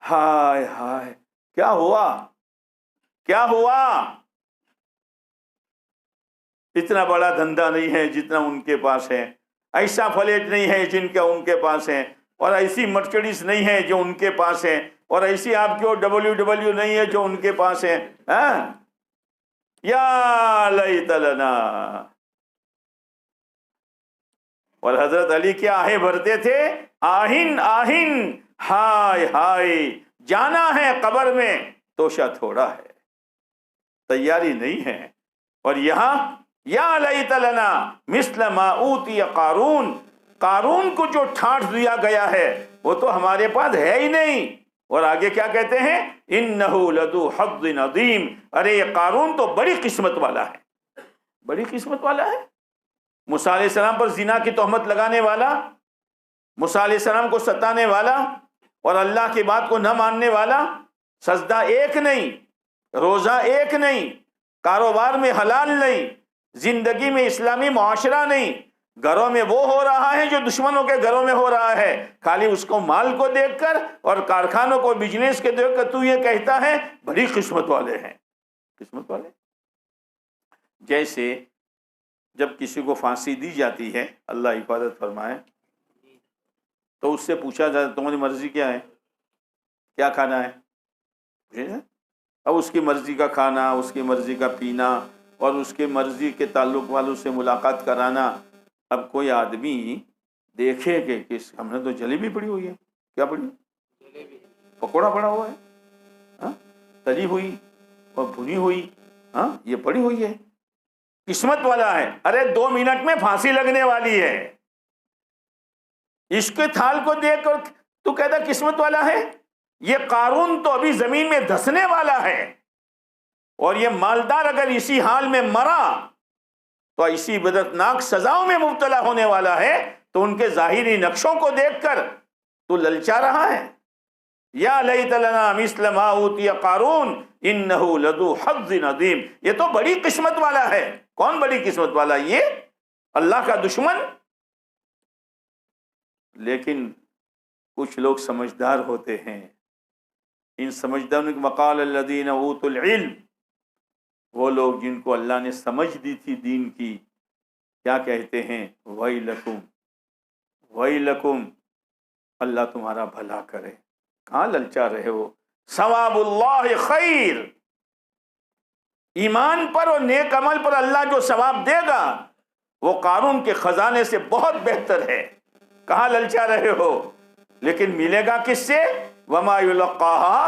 ہائے ہائے کیا ہوا، کیا ہوا؟ اتنا بڑا دھندا نہیں ہے جتنا ان کے پاس ہے، ایسا فلیٹ نہیں ہے جن کا ان کے پاس ہے، اور ایسی مرسڈیز نہیں ہے جو ان کے پاس ہے، اور ایسی آپ کی WW نہیں ہے جو ان کے پاس ہے. یا لیت لنا. اور حضرت علی کیا آہیں بھرتے تھے؟ آہن آہن، ہائے ہائے جانا ہے قبر میں توشہ تھوڑا ہے، تیاری نہیں ہے. اور یہاں یا لیت لنا مثل ما اوتی قارون، قارون کو جو ٹھانٹ دیا گیا ہے وہ تو ہمارے پاس ہے ہی نہیں. اور آگے کیا کہتے ہیں؟ انہ لذو حظ عظیم. ارے یہ قارون تو بڑی قسمت والا ہے، بڑی قسمت والا ہے. موسیٰ علیہ السلام پر زنا کی تہمت لگانے والا، موسیٰ علیہ السلام کو ستانے والا اور اللہ کی بات کو نہ ماننے والا، سجدہ ایک نہیں، روزہ ایک نہیں، کاروبار میں حلال نہیں، زندگی میں اسلامی معاشرہ نہیں، گھروں میں وہ ہو رہا ہے جو دشمنوں کے گھروں میں ہو رہا ہے. خالی اس کو مال کو دیکھ کر اور کارخانوں کو بزنس کے دیکھ کر تو یہ کہتا ہے بڑی قسمت والے ہیں. قسمت والے جیسے جب کسی کو پھانسی دی جاتی ہے، اللہ حفاظت فرمائے، تو اس سے پوچھا جاتا تمہاری مرضی کیا ہے، کیا کھانا ہے؟ اب اس کی مرضی کا کھانا، اس کی مرضی کا پینا اور اس کے مرضی کے تعلق والوں سے ملاقات کرانا. اب کوئی آدمی دیکھے کہ ہم نے تو جلیبی پڑی ہوئی ہے، کیا پڑی؟ پکوڑا پڑا ہوا ہے، تلی ہوئی اور بھنی ہوئی، یہ پڑی ہوئی ہے، قسمت والا ہے. ارے 2 منٹ میں پھانسی لگنے والی ہے. اس کے تھال کو دیکھ کر تو کہتا قسمت والا ہے. یہ قارون تو ابھی زمین میں دھسنے والا ہے، اور یہ مالدار اگر اسی حال میں مرا تو ایسی بدتناک سزاؤں میں مبتلا ہونے والا ہے. تو ان کے ظاہری نقشوں کو دیکھ کر تو للچا رہا ہے. یا لیت لنا مثل ما اوتی قارون انہ لذو حظ عظیم. یہ تو بڑی قسمت والا ہے. کون بڑی قسمت والا؟ یہ اللہ کا دشمن. لیکن کچھ لوگ سمجھدار ہوتے ہیں، ان سمجھداروں کے وقال الذین اوتوا العلم، وہ لوگ جن کو اللہ نے سمجھ دی تھی دین کی، کیا کہتے ہیں؟ ویلکم ویلکم، اللہ تمہارا بھلا کرے، کہاں للچا رہے ہو؟ ثواب اللہ خیر، ایمان پر اور نیک عمل پر اللہ جو ثواب دے گا وہ قارون کے خزانے سے بہت بہتر ہے، کہاں للچا رہے ہو؟ لیکن ملے گا کس سے؟ وما یلقاہا،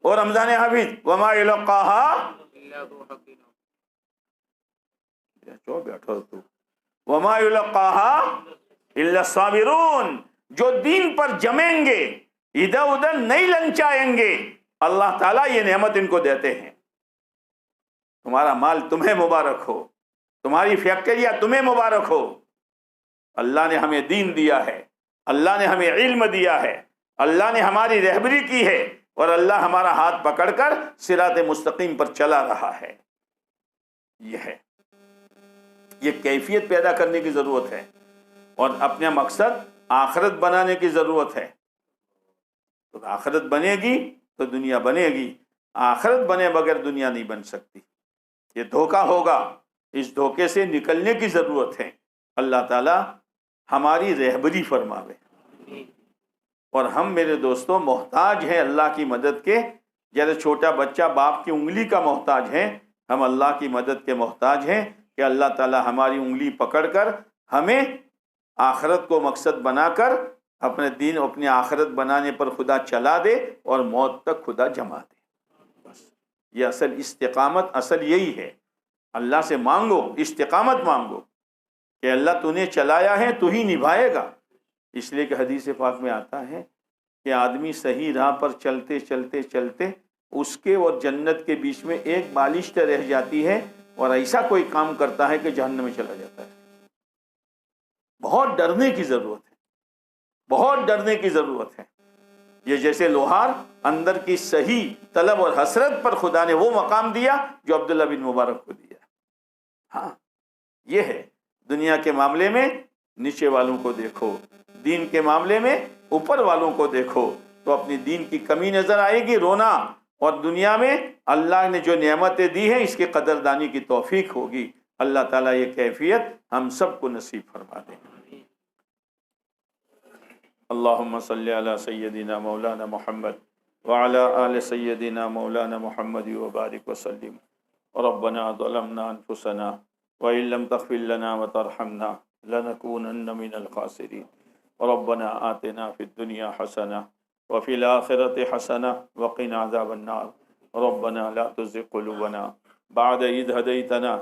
اور رمضان حافظ وما یلقاہا بیٹھو تو وما یلقاہا الا الصابرون، جو دین پر جمیں گے، ادھر ادھر نہیں لنچائیں گے، اللہ تعالیٰ یہ نعمت ان کو دیتے ہیں۔ تمہارا مال تمہیں مبارک ہو، تمہاری فیکٹریاں تمہیں مبارک ہو، اللہ نے ہمیں دین دیا ہے، اللہ نے ہمیں علم دیا ہے، اللہ نے ہماری رہبری کی ہے، اور اللہ ہمارا ہاتھ پکڑ کر صراط مستقیم پر چلا رہا ہے۔ یہ کیفیت پیدا کرنے کی ضرورت ہے، اور اپنا مقصد آخرت بنانے کی ضرورت ہے۔ تو آخرت بنے گی تو دنیا بنے گی، آخرت بنے بغیر دنیا نہیں بن سکتی، یہ دھوکہ ہوگا، اس دھوکے سے نکلنے کی ضرورت ہے۔ اللہ تعالی ہماری رہبری فرماوے، اور ہم میرے دوستوں محتاج ہیں اللہ کی مدد کے، جیسے چھوٹا بچہ باپ کی انگلی کا محتاج ہے، ہم اللہ کی مدد کے محتاج ہیں کہ اللہ تعالی ہماری انگلی پکڑ کر ہمیں آخرت کو مقصد بنا کر اپنے دین اپنی آخرت بنانے پر خدا چلا دے، اور موت تک خدا جما دے۔ بس یہ اصل استقامت، اصل یہی ہے۔ اللہ سے مانگو، استقامت مانگو کہ اللہ تو نے چلایا ہے تو ہی نبھائے گا۔ اس لیے کہ حدیث پاک میں آتا ہے کہ آدمی صحیح راہ پر چلتے چلتے چلتے اس کے اور جنت کے بیچ میں ایک بالشت رہ جاتی ہے، اور ایسا کوئی کام کرتا ہے کہ جہنم میں چلا جاتا ہے۔ بہت ڈرنے کی ضرورت ہے، بہت ڈرنے کی ضرورت ہے۔ یہ جیسے لوہار اندر کی صحیح طلب اور حسرت پر خدا نے وہ مقام دیا جو عبداللہ بن مبارک کو دیا۔ ہاں یہ ہے، دنیا کے معاملے میں نیچے والوں کو دیکھو، دین کے معاملے میں اوپر والوں کو دیکھو، تو اپنی دین کی کمی نظر آئے گی، رونا، اور دنیا میں اللہ نے جو نعمتیں دی ہیں اس کی قدردانی کی توفیق ہوگی۔ اللہ تعالیٰ یہ کیفیت ہم سب کو نصیب فرما دے۔ اللہم صلی علی سیدنا مولانا محمد وعلی آل سیدنا مولانا محمد وبارک وسلم۔ ربنا ظلمنا انفسنا وإن لم تغفر لنا وترحمنا لنكونن من الخاسرين۔ ربنا آتنا في الدنيا حسنة وفي الآخرة حسنة وقنا عذاب النار۔ ربنا لا تزغ قلوبنا بعد إذ هديتنا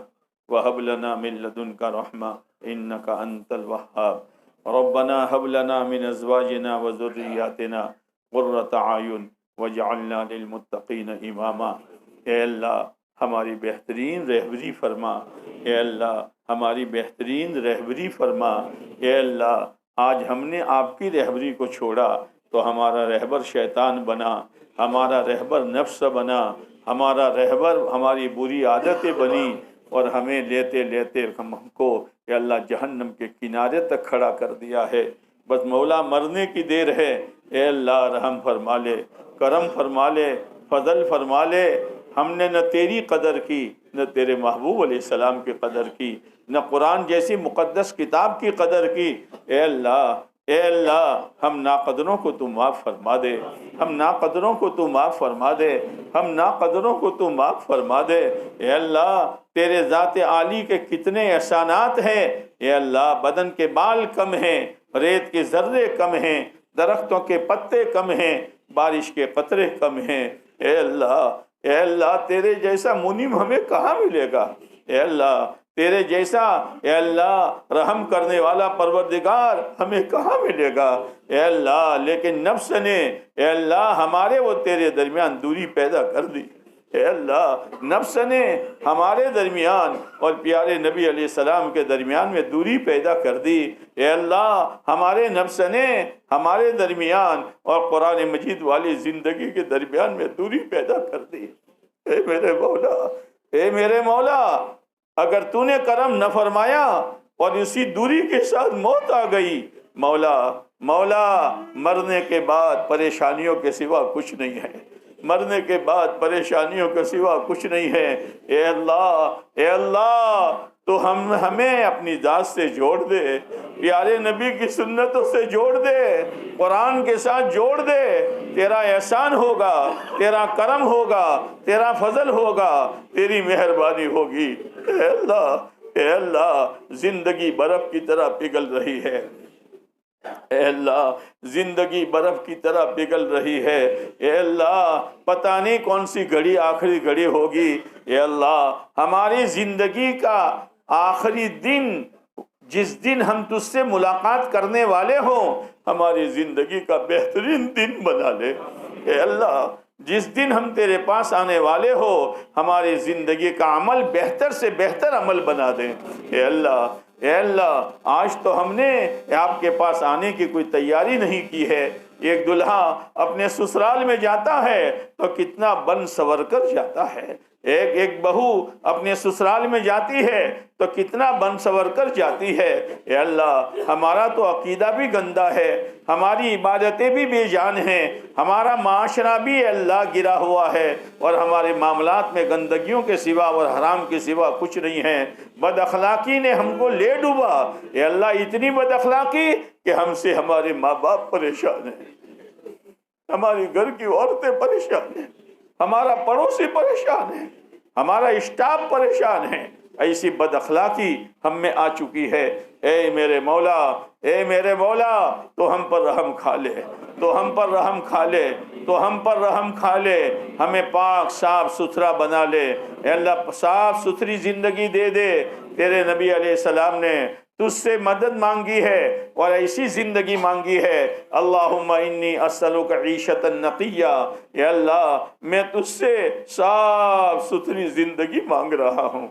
وهب لنا من لدنك رحمة إنك أنت الوهاب۔ ربنا هب لنا من أزواجنا وذرياتنا قرة أعين واجعلنا للمتقين إماما۔ اے اللہ ہماری بہترین رہبری فرما، اے اللہ ہماری بہترین رہبری فرما۔ اے اللہ آج ہم نے آپ کی رہبری کو چھوڑا تو ہمارا رہبر شیطان بنا، ہمارا رہبر نفس بنا، ہمارا رہبر ہماری بری عادتیں بنی، اور ہمیں لیتے لیتے ہم کو کہ اللہ جہنم کے کنارے تک کھڑا کر دیا ہے۔ بس مولا مرنے کی دیر ہے، اے اللہ رحم فرما لے، کرم فرما لے، فضل فرما لے۔ ہم نے نہ تیری قدر کی، نہ تیرے محبوب علیہ السلام کی قدر کی، نہ قرآن جیسی مقدس کتاب کی قدر کی۔ اے اللہ، اے اللہ ہم ناقدروں کو تو معاف فرما دے، ہم ناقدروں کو تو معاف فرما دے، ہم ناقدروں کو تو معاف فرما دے۔ اے اللہ تیرے ذات عالی کے کتنے احسانات ہیں۔ اے اللہ بدن کے بال کم ہیں، ریت کے ذرے کم ہیں، درختوں کے پتے کم ہیں، بارش کے قطرے کم ہیں۔ اے اللہ تیرے جیسا منعم ہمیں کہاں ملے گا؟ اے اللہ تیرے جیسا اے اللہ رحم کرنے والا پروردگار ہمیں کہاں ملے گا؟ اے اللہ لیکن نفس نے اے اللہ ہمارے وہ تیرے درمیان دوری پیدا کر دی۔ اے اللہ نفس نے ہمارے درمیان اور پیارے نبی علیہ السلام کے درمیان میں دوری پیدا کر دی۔ اے اللہ ہمارے نفس نے ہمارے درمیان اور قرآن مجید والی زندگی کے درمیان میں دوری پیدا کر دی۔ اے میرے مولا، اے میرے مولا، اگر تو نے کرم نہ فرمایا اور اسی دوری کے ساتھ موت آ گئی، مولا مولا مرنے کے بعد پریشانیوں کے سوا کچھ نہیں ہے، مرنے کے بعد پریشانیوں کے سوا کچھ نہیں ہے۔ اے اللہ تو ہمیں اپنی ذات سے جوڑ دے، پیارے نبی کی سنتوں سے جوڑ دے، قرآن کے ساتھ جوڑ دے، تیرا احسان ہوگا، تیرا کرم ہوگا، تیرا فضل ہوگا، تیری مہربانی ہوگی۔ اے اللہ زندگی برف کی طرح پگھل رہی ہے، اے اللہ زندگی برف کی طرح پگھل رہی ہے، اے اللہ پتہ نہیں کون سی گھڑی آخری گھڑی ہوگی۔ اے اللہ ہماری زندگی کا آخری دن، جس دن ہم تجھ سے ملاقات کرنے والے ہوں، ہماری زندگی کا بہترین دن بنا لے۔ اے اللہ جس دن ہم تیرے پاس آنے والے ہو، ہماری زندگی کا عمل بہتر سے بہتر عمل بنا دیں۔ اے اللہ آج تو ہم نے آپ کے پاس آنے کی کوئی تیاری نہیں کی ہے۔ ایک دلہا اپنے سسرال میں جاتا ہے تو کتنا بن سور کر جاتا ہے، ایک بہو اپنے سسرال میں جاتی ہے تو کتنا بن سور کر جاتی ہے۔ اے اللہ ہمارا تو عقیدہ بھی گندا ہے، ہماری عبادتیں بھی بے جان ہیں، ہمارا معاشرہ بھی اے اللہ گرا ہوا ہے، اور ہمارے معاملات میں گندگیوں کے سوا اور حرام کے سوا کچھ نہیں ہے۔ بد اخلاقی نے ہم کو لے ڈوبا، اے اللہ اتنی بد اخلاقی کہ ہم سے ہمارے ماں باپ پریشان ہیں، ہماری گھر کی عورتیں پریشان ہیں، ہمارا پڑوسی پریشان ہے، ہمارا اسٹاف پریشان ہے۔ ایسی بد اخلاقی ہم میں آ چکی ہے۔ اے میرے مولا، اے میرے مولا تو ہم پر رحم کھا لے، تو ہم پر رحم کھا لے، تو ہم پر رحم کھا لے، ہمیں پاک صاف ستھرا بنا لے۔ اے اللہ صاف ستھری زندگی دے دے۔ تیرے نبی علیہ السلام نے تجھ سے مدد مانگی ہے اور ایسی زندگی مانگی ہے۔ اللہم انی اسألک عیشۃ نقیہ، اے اللہ میں تجھ سے صاف ستھری زندگی مانگ رہا ہوں،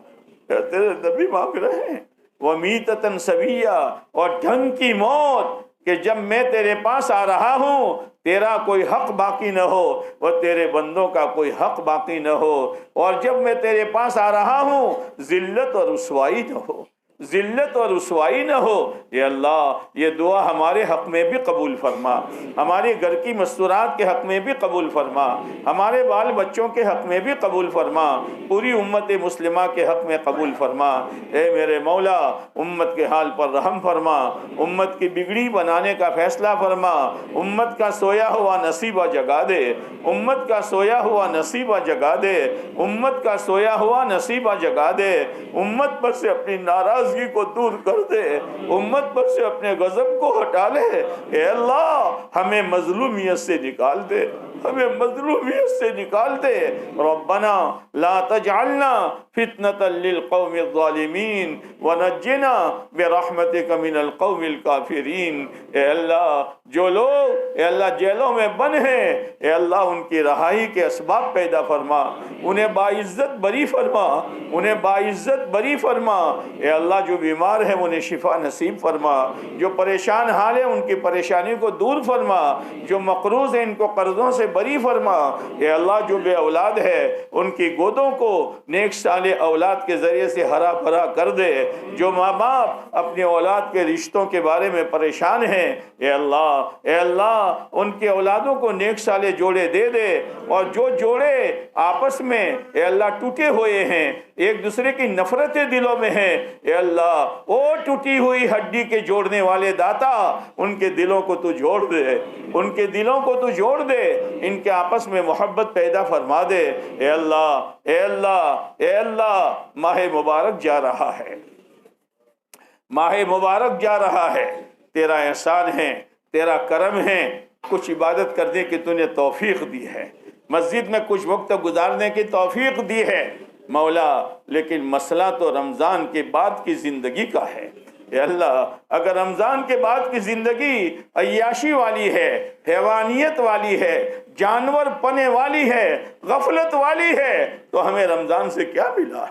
تیرے نبی مانگ رہے ہیں۔ ومیتۃ سویہ، اور ڈھنگ کی موت کہ جب میں تیرے پاس آ رہا ہوں تیرا کوئی حق باقی نہ ہو اور تیرے بندوں کا کوئی حق باقی نہ ہو، اور جب میں تیرے پاس آ رہا ہوں ذلت اور رسوائی نہ ہو، ذلت اور رسوائی نہ ہو۔ اے اللہ یہ دعا ہمارے حق میں بھی قبول فرما، ہمارے گھر کی مستورات کے حق میں بھی قبول فرما، ہمارے بال بچوں کے حق میں بھی قبول فرما، پوری امت مسلمہ کے حق میں قبول فرما۔ اے میرے مولا امت کے حال پر رحم فرما، امت کی بگڑی بنانے کا فیصلہ فرما، امت کا سویا ہوا نصیبہ جگا دے، امت کا سویا ہوا نصیبہ جگا دے، امت کا سویا ہوا نصیبہ جگا دے، امت پر سے اپنی ناراض کو دور کر دے، امت پر سے اپنے غضب کو ہٹا لے۔ اے اللہ ہمیں مظلومیت سے نکال دے، ہمیں مظلومیت سے نکال دے۔ ربنا لا تجعلنا فتنة للقوم الظالمین ونجنا برحمتک من القوم الکافرین۔ اے اللہ جو لوگ اے اللہ جیلوں میں بند ہیں، اے اللہ ان کی رہائی کے اسباب پیدا فرما، انہیں باعزت بری فرما، انہیں باعزت بری فرما۔ اے اللہ جو بیمار ہیں انہیں شفا نصیب فرما، جو پریشان حال ہیں ان کی پریشانی کو دور فرما، جو مقروض ہیں ان کو قرضوں سے بری فرما۔ اے اللہ جو بے اولاد ہے ان کی گودوں کو نیک صالح اولاد کے ذریعے سے ہرا بھرا کر دے، جو ماں باپ اپنے اولاد کے رشتوں کے بارے میں پریشان ہیں، اے اللہ ان کے اولادوں کو نیک صالح جوڑے دے دے، اور جو جوڑے آپس میں اے اللہ ٹوٹے ہوئے ہیں، ایک دوسرے کی نفرتیں دلوں میں ہیں، اے اللہ وہ ٹوٹی ہوئی ہڈی کے جوڑنے والے داتا ان کے دلوں کو تو جوڑ دے، ان کے دلوں کو تو جوڑ دے، ان کے آپس میں محبت پیدا فرما دے۔ اے اللہ اے اللہ اے اللہ ماہ مبارک جا رہا ہے، ماہ مبارک جا رہا ہے، تیرا احسان ہے، تیرا کرم ہے، کچھ عبادت کرنے کی تو نے توفیق دی ہے، مسجد میں کچھ وقت گزارنے کی توفیق دی ہے مولا، لیکن مسئلہ تو رمضان کے بعد کی زندگی کا ہے۔ اے اللہ اگر رمضان کے بعد کی زندگی عیاشی والی ہے، حیوانیت والی ہے، جانور پنے والی ہے، غفلت والی ہے، تو ہمیں رمضان سے کیا ملا،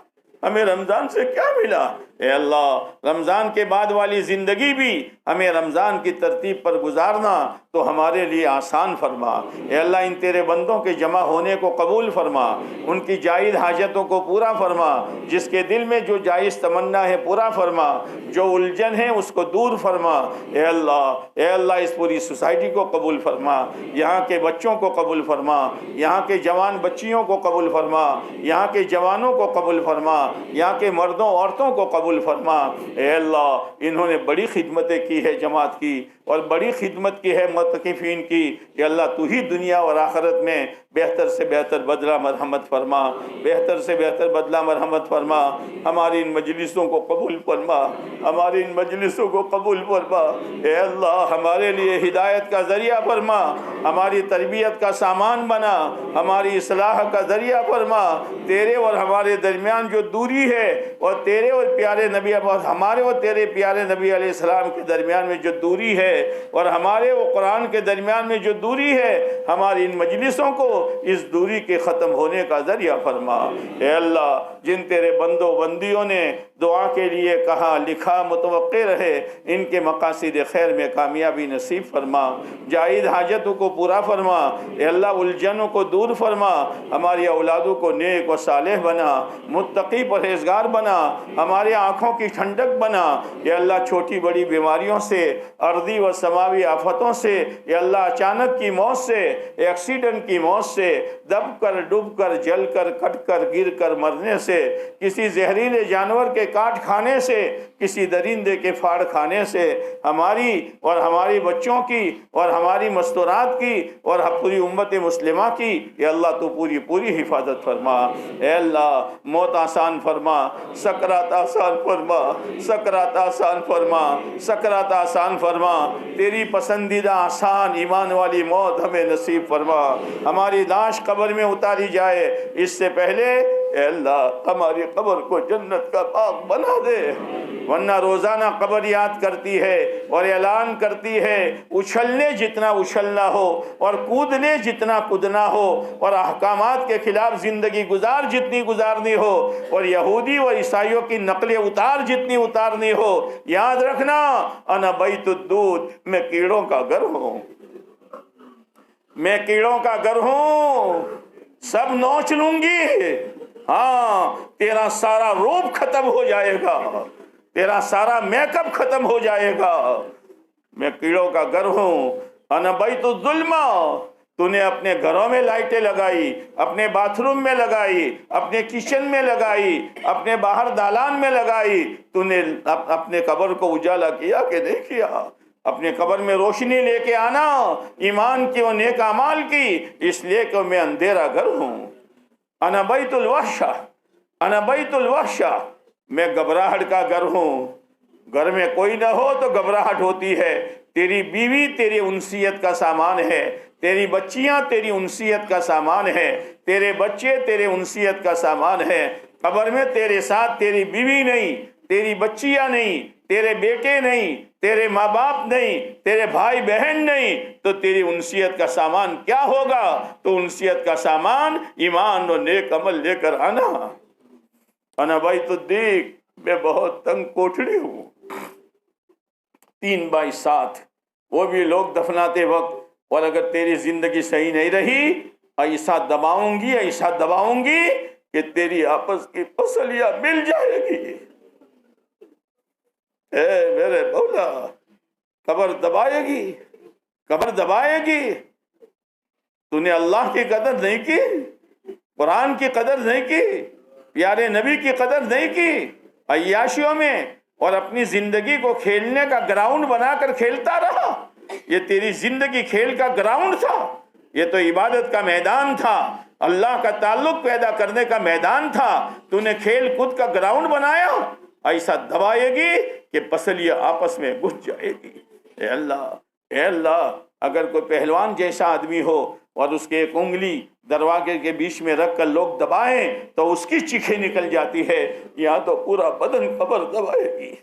ہمیں رمضان سے کیا ملا؟ اے اللہ رمضان کے بعد والی زندگی بھی ہمیں رمضان کی ترتیب پر گزارنا تو ہمارے لیے آسان فرما۔ اے اللہ ان تیرے بندوں کے جمع ہونے کو قبول فرما، ان کی جائز حاجتوں کو پورا فرما، جس کے دل میں جو جائز تمنا ہے پورا فرما، جو الجھن ہے اس کو دور فرما۔ اے اللہ اس پوری سوسائٹی کو قبول فرما، یہاں کے بچوں کو قبول فرما، یہاں کے جوان بچیوں کو قبول فرما، یہاں کے جوانوں کو قبول فرما، یہاں کے مردوں عورتوں کو قبول فرما۔ اے اللہ انہوں نے بڑی خدمتیں کی ہے جماعت کی، اور بڑی خدمت کی ہے معتکفین کی۔ کہ اللہ تو ہی دنیا اور آخرت میں بہتر سے بہتر بدلہ مرحمت فرما، بہتر سے بہتر بدلہ مرحمت فرما۔ ہماری ان مجلسوں کو قبول فرما، ہماری ان مجلسوں کو قبول فرما۔ اے اللہ ہمارے لیے ہدایت کا ذریعہ فرما، ہماری تربیت کا سامان بنا، ہماری اصلاح کا ذریعہ فرما۔ تیرے اور ہمارے درمیان جو دوری ہے، اور تیرے اور پیارے نبی ہمارے اور تیرے پیارے نبی علیہ السلام کے درمیان میں جو دوری ہے، اور ہمارے و قرآن کے درمیان میں جو دوری ہے، ہماری ان مجلسوں کو اس دوری کے ختم ہونے کا ذریعہ فرما۔ اے اللہ جن تیرے بندوں بندیوں نے دعا کے لیے کہا لکھا متوقع رہے، ان کے مقاصد خیر میں کامیابی نصیب فرما، جائز حاجتوں کو پورا فرما۔ اے اللہ الجھنوں کو دور فرما، ہماری اولادوں کو نیک و صالح بنا، متقی پرہیزگار بنا، ہماری آنکھوں کی ٹھنڈک بنا۔ اے اللہ چھوٹی بڑی بیماریوں سے، ارضی و سماوی آفتوں سے، اے اللہ اچانک کی موت سے، ایکسیڈنٹ کی موت سے، دب کر ڈوب کر جل کر کٹ کر گر کر مرنے سے، کسی زہریلے جانور کے کاٹ کھانے سے، کسی درندے کے پھاڑ کھانے سے ہماری اور ہماری بچوں کی اور ہماری مستورات کی اور پوری امت مسلمہ کی اے اللہ تو پوری حفاظت فرما۔ اے اللہ موت آسان فرما، سکرات آسان فرما، سکرات آسان فرما، سکرات آسان فرما۔ تیری پسندیدہ آسان ایمان والی موت ہمیں نصیب فرما۔ ہماری لاش قبر میں اتاری جائے اس سے پہلے اے اللہ ہماری قبر کو جنت کا باغ بنا دے، ورنہ روزانہ قبر یاد کرتی ہے اور اعلان کرتی ہے اچھلنے جتنا اچھلنا ہو اور کودنے جتنا کودنا ہو اور احکامات کے خلاف زندگی گزار جتنی گزارنی ہو اور یہودی و عیسائیوں کی نقل اتار جتنی اتارنی ہو، یاد رکھنا انا بیت الدود، میں کیڑوں کا گھر ہوں، میں کیڑوں کا گھر ہوں، سب نوچ لوں گی، ہاں تیرا سارا روپ ختم ہو جائے گا، تیرا سارا میک اپ ختم ہو جائے گا۔ میں کیڑوں کا گھر ہوں، انا بیت الظلم، تو نے اپنے گھروں میں لائٹیں لگائی، اپنے باتھ روم میں لگائی، اپنے کچن میں لگائی، اپنے باہر دالان میں لگائی، تو نے اپنے قبر کو اجالا کیا کہ نہیں کیا؟ اپنے قبر میں روشنی لے کے آنا ایمان کی اور نیک اعمال کی، اس لیے کہ میں اندھیرا گھر ہوں۔ انا بیت الوحشہ، انا بیت الوحشہ، میں گھبراہٹ کا گھر ہوں۔ گھر میں کوئی نہ ہو تو گھبراہٹ ہوتی ہے، تیری بیوی تیری انسیت کا سامان ہے، تیری بچیاں تیری انسیت کا سامان ہے، تیرے بچے تیرے انسیت کا سامان ہے۔ قبر میں تیرے ساتھ تیری بیوی نہیں، تیری بچیاں نہیں، تیرے بیٹے نہیں، تیرے ماں باپ نہیں، تیرے بھائی بہن نہیں، تو تیری انسیت کا سامان کیا ہوگا؟ تو انسیت کا سامان ایمان اور نیک عمل لے کر آنا۔ انا بیت الدیک، میں بہت تنگ کوٹھڑی ہوں، 3/7، وہ بھی لوگ دفناتے وقت، اور اگر تیری زندگی صحیح نہیں رہی ایسا دباؤں گی کہ تیری آپس کی پسلیاں مل جائے گی۔ اے میرے مولا، قبر دبائے گی، قبر دبائے گی۔ تو نے اللہ کی قدر نہیں کی، قرآن کی قدر نہیں کی، پیارے نبی کی قدر نہیں کی، عیاشیوں میں اور اپنی زندگی کو کھیلنے کا گراؤنڈ بنا کر کھیلتا رہا۔ یہ تیری زندگی کھیل کا گراؤنڈ تھا، یہ تو عبادت کا میدان تھا، اللہ کا تعلق پیدا کرنے کا میدان تھا، تو نے کھیل کود کا گراؤنڈ بنایا، ایسا دبائے گی کہ پسلیاں آپس میں گھس جائے گی۔ اے اللہ، اے اللہ، اگر کوئی پہلوان جیسا آدمی ہو اور اس کے ایک انگلی دروازے کے بیچ میں رکھ کر لوگ دبائیں تو اس کی چیخیں نکل جاتی ہے، یہاں تو پورا بدن قبر دبائے گی۔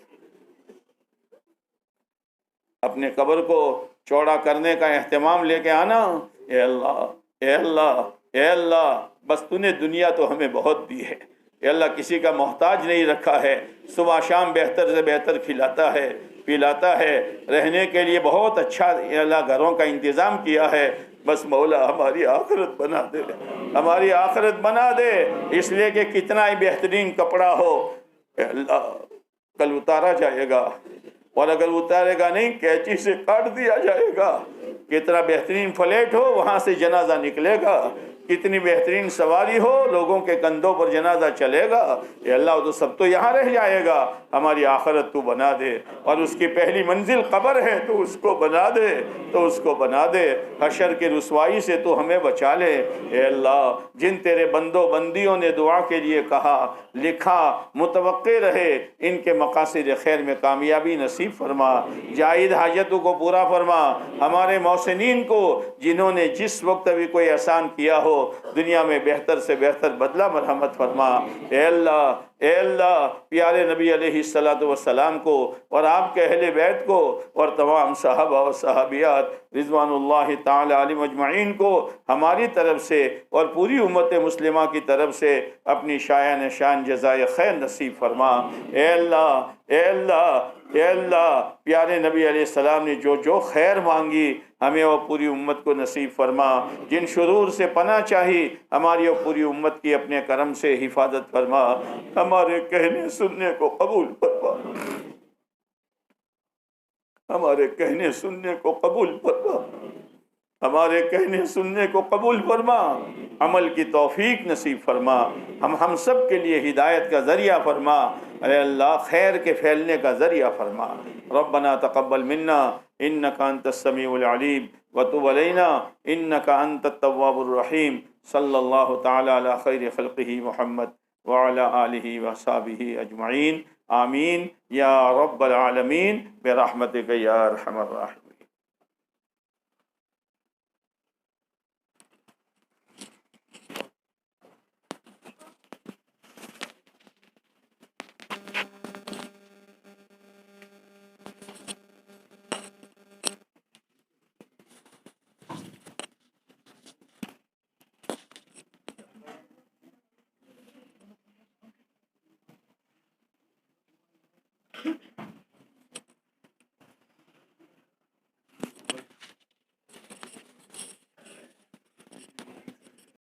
اپنے قبر کو چوڑا کرنے کا اہتمام لے کے آنا۔ اے اللہ، اے اللہ، اے اللہ، بس تو نے دنیا تو ہمیں بہت دی ہے، اے اللہ کسی کا محتاج نہیں رکھا ہے، صبح شام بہتر سے بہتر کھلاتا ہے پلاتا ہے، رہنے کے لیے بہت اچھا اے اللہ گھروں کا انتظام کیا ہے، بس مولا ہماری آخرت بنا دے، ہماری آخرت بنا دے، اس لیے کہ کتنا ہی بہترین کپڑا ہو اے اللہ کل اتارا جائے گا، اور اگر اتارے گا نہیں کینچی سے کاٹ دیا جائے گا، کتنا بہترین فلیٹ ہو وہاں سے جنازہ نکلے گا، کتنی بہترین سواری ہو لوگوں کے کندھوں پر جنازہ چلے گا، اے اللہ تو سب تو یہاں رہ جائے گا، ہماری آخرت تو بنا دے، اور اس کی پہلی منزل قبر ہے تو اس کو بنا دے، تو اس کو بنا دے، حشر کی رسوائی سے تو ہمیں بچا لے، اے اللہ جن تیرے بندوں بندیوں نے دعا کے لیے کہا لکھا متوقع رہے، ان کے مقاصد خیر میں کامیابی نصیب فرما، جائز حاجتوں کو پورا فرما، ہمارے محسنین کو جنہوں نے جس وقت بھی کوئی احسان کیا ہو دنیا میں بہتر سے بہتر بدلہ مرحمت فرما، اے اللہ پیارے نبی علیہ السلام کو اور آپ کے اہل بیت کو اور تمام صحابہ و صحابیات رضوان اللہ تعالی علیہم اجمعین کو ہماری طرف سے اور پوری امت مسلمہ کی طرف سے اپنی شایان شان جزائے خیر نصیب فرما، اے اللہ پیارے نبی علیہ السلام نے جو خیر مانگی ہمیں وہ پوری امت کو نصیب فرما، جن شرور سے پناہ چاہی ہماری اور پوری امت کی اپنے کرم سے حفاظت فرما، ہمارے کہنے سننے کو قبول فرما، ہمارے کہنے سننے کو قبول فرما، ہمارے کہنے سننے کو قبول فرما، عمل کی توفیق نصیب فرما، ہم سب کے لیے ہدایت کا ذریعہ فرما، اے اللہ خیر کے پھیلنے کا ذریعہ فرما، ربنا تقبل منا انک انت السمیع العلیم وتب علینا انک انت التواب الرحیم، صلی اللہ تعالی علی خیر خلقہ محمد وعلی آلہ وصحبہ اجمعین، آمین یا رب العالمین برحمتک یا ارحم الراحمین۔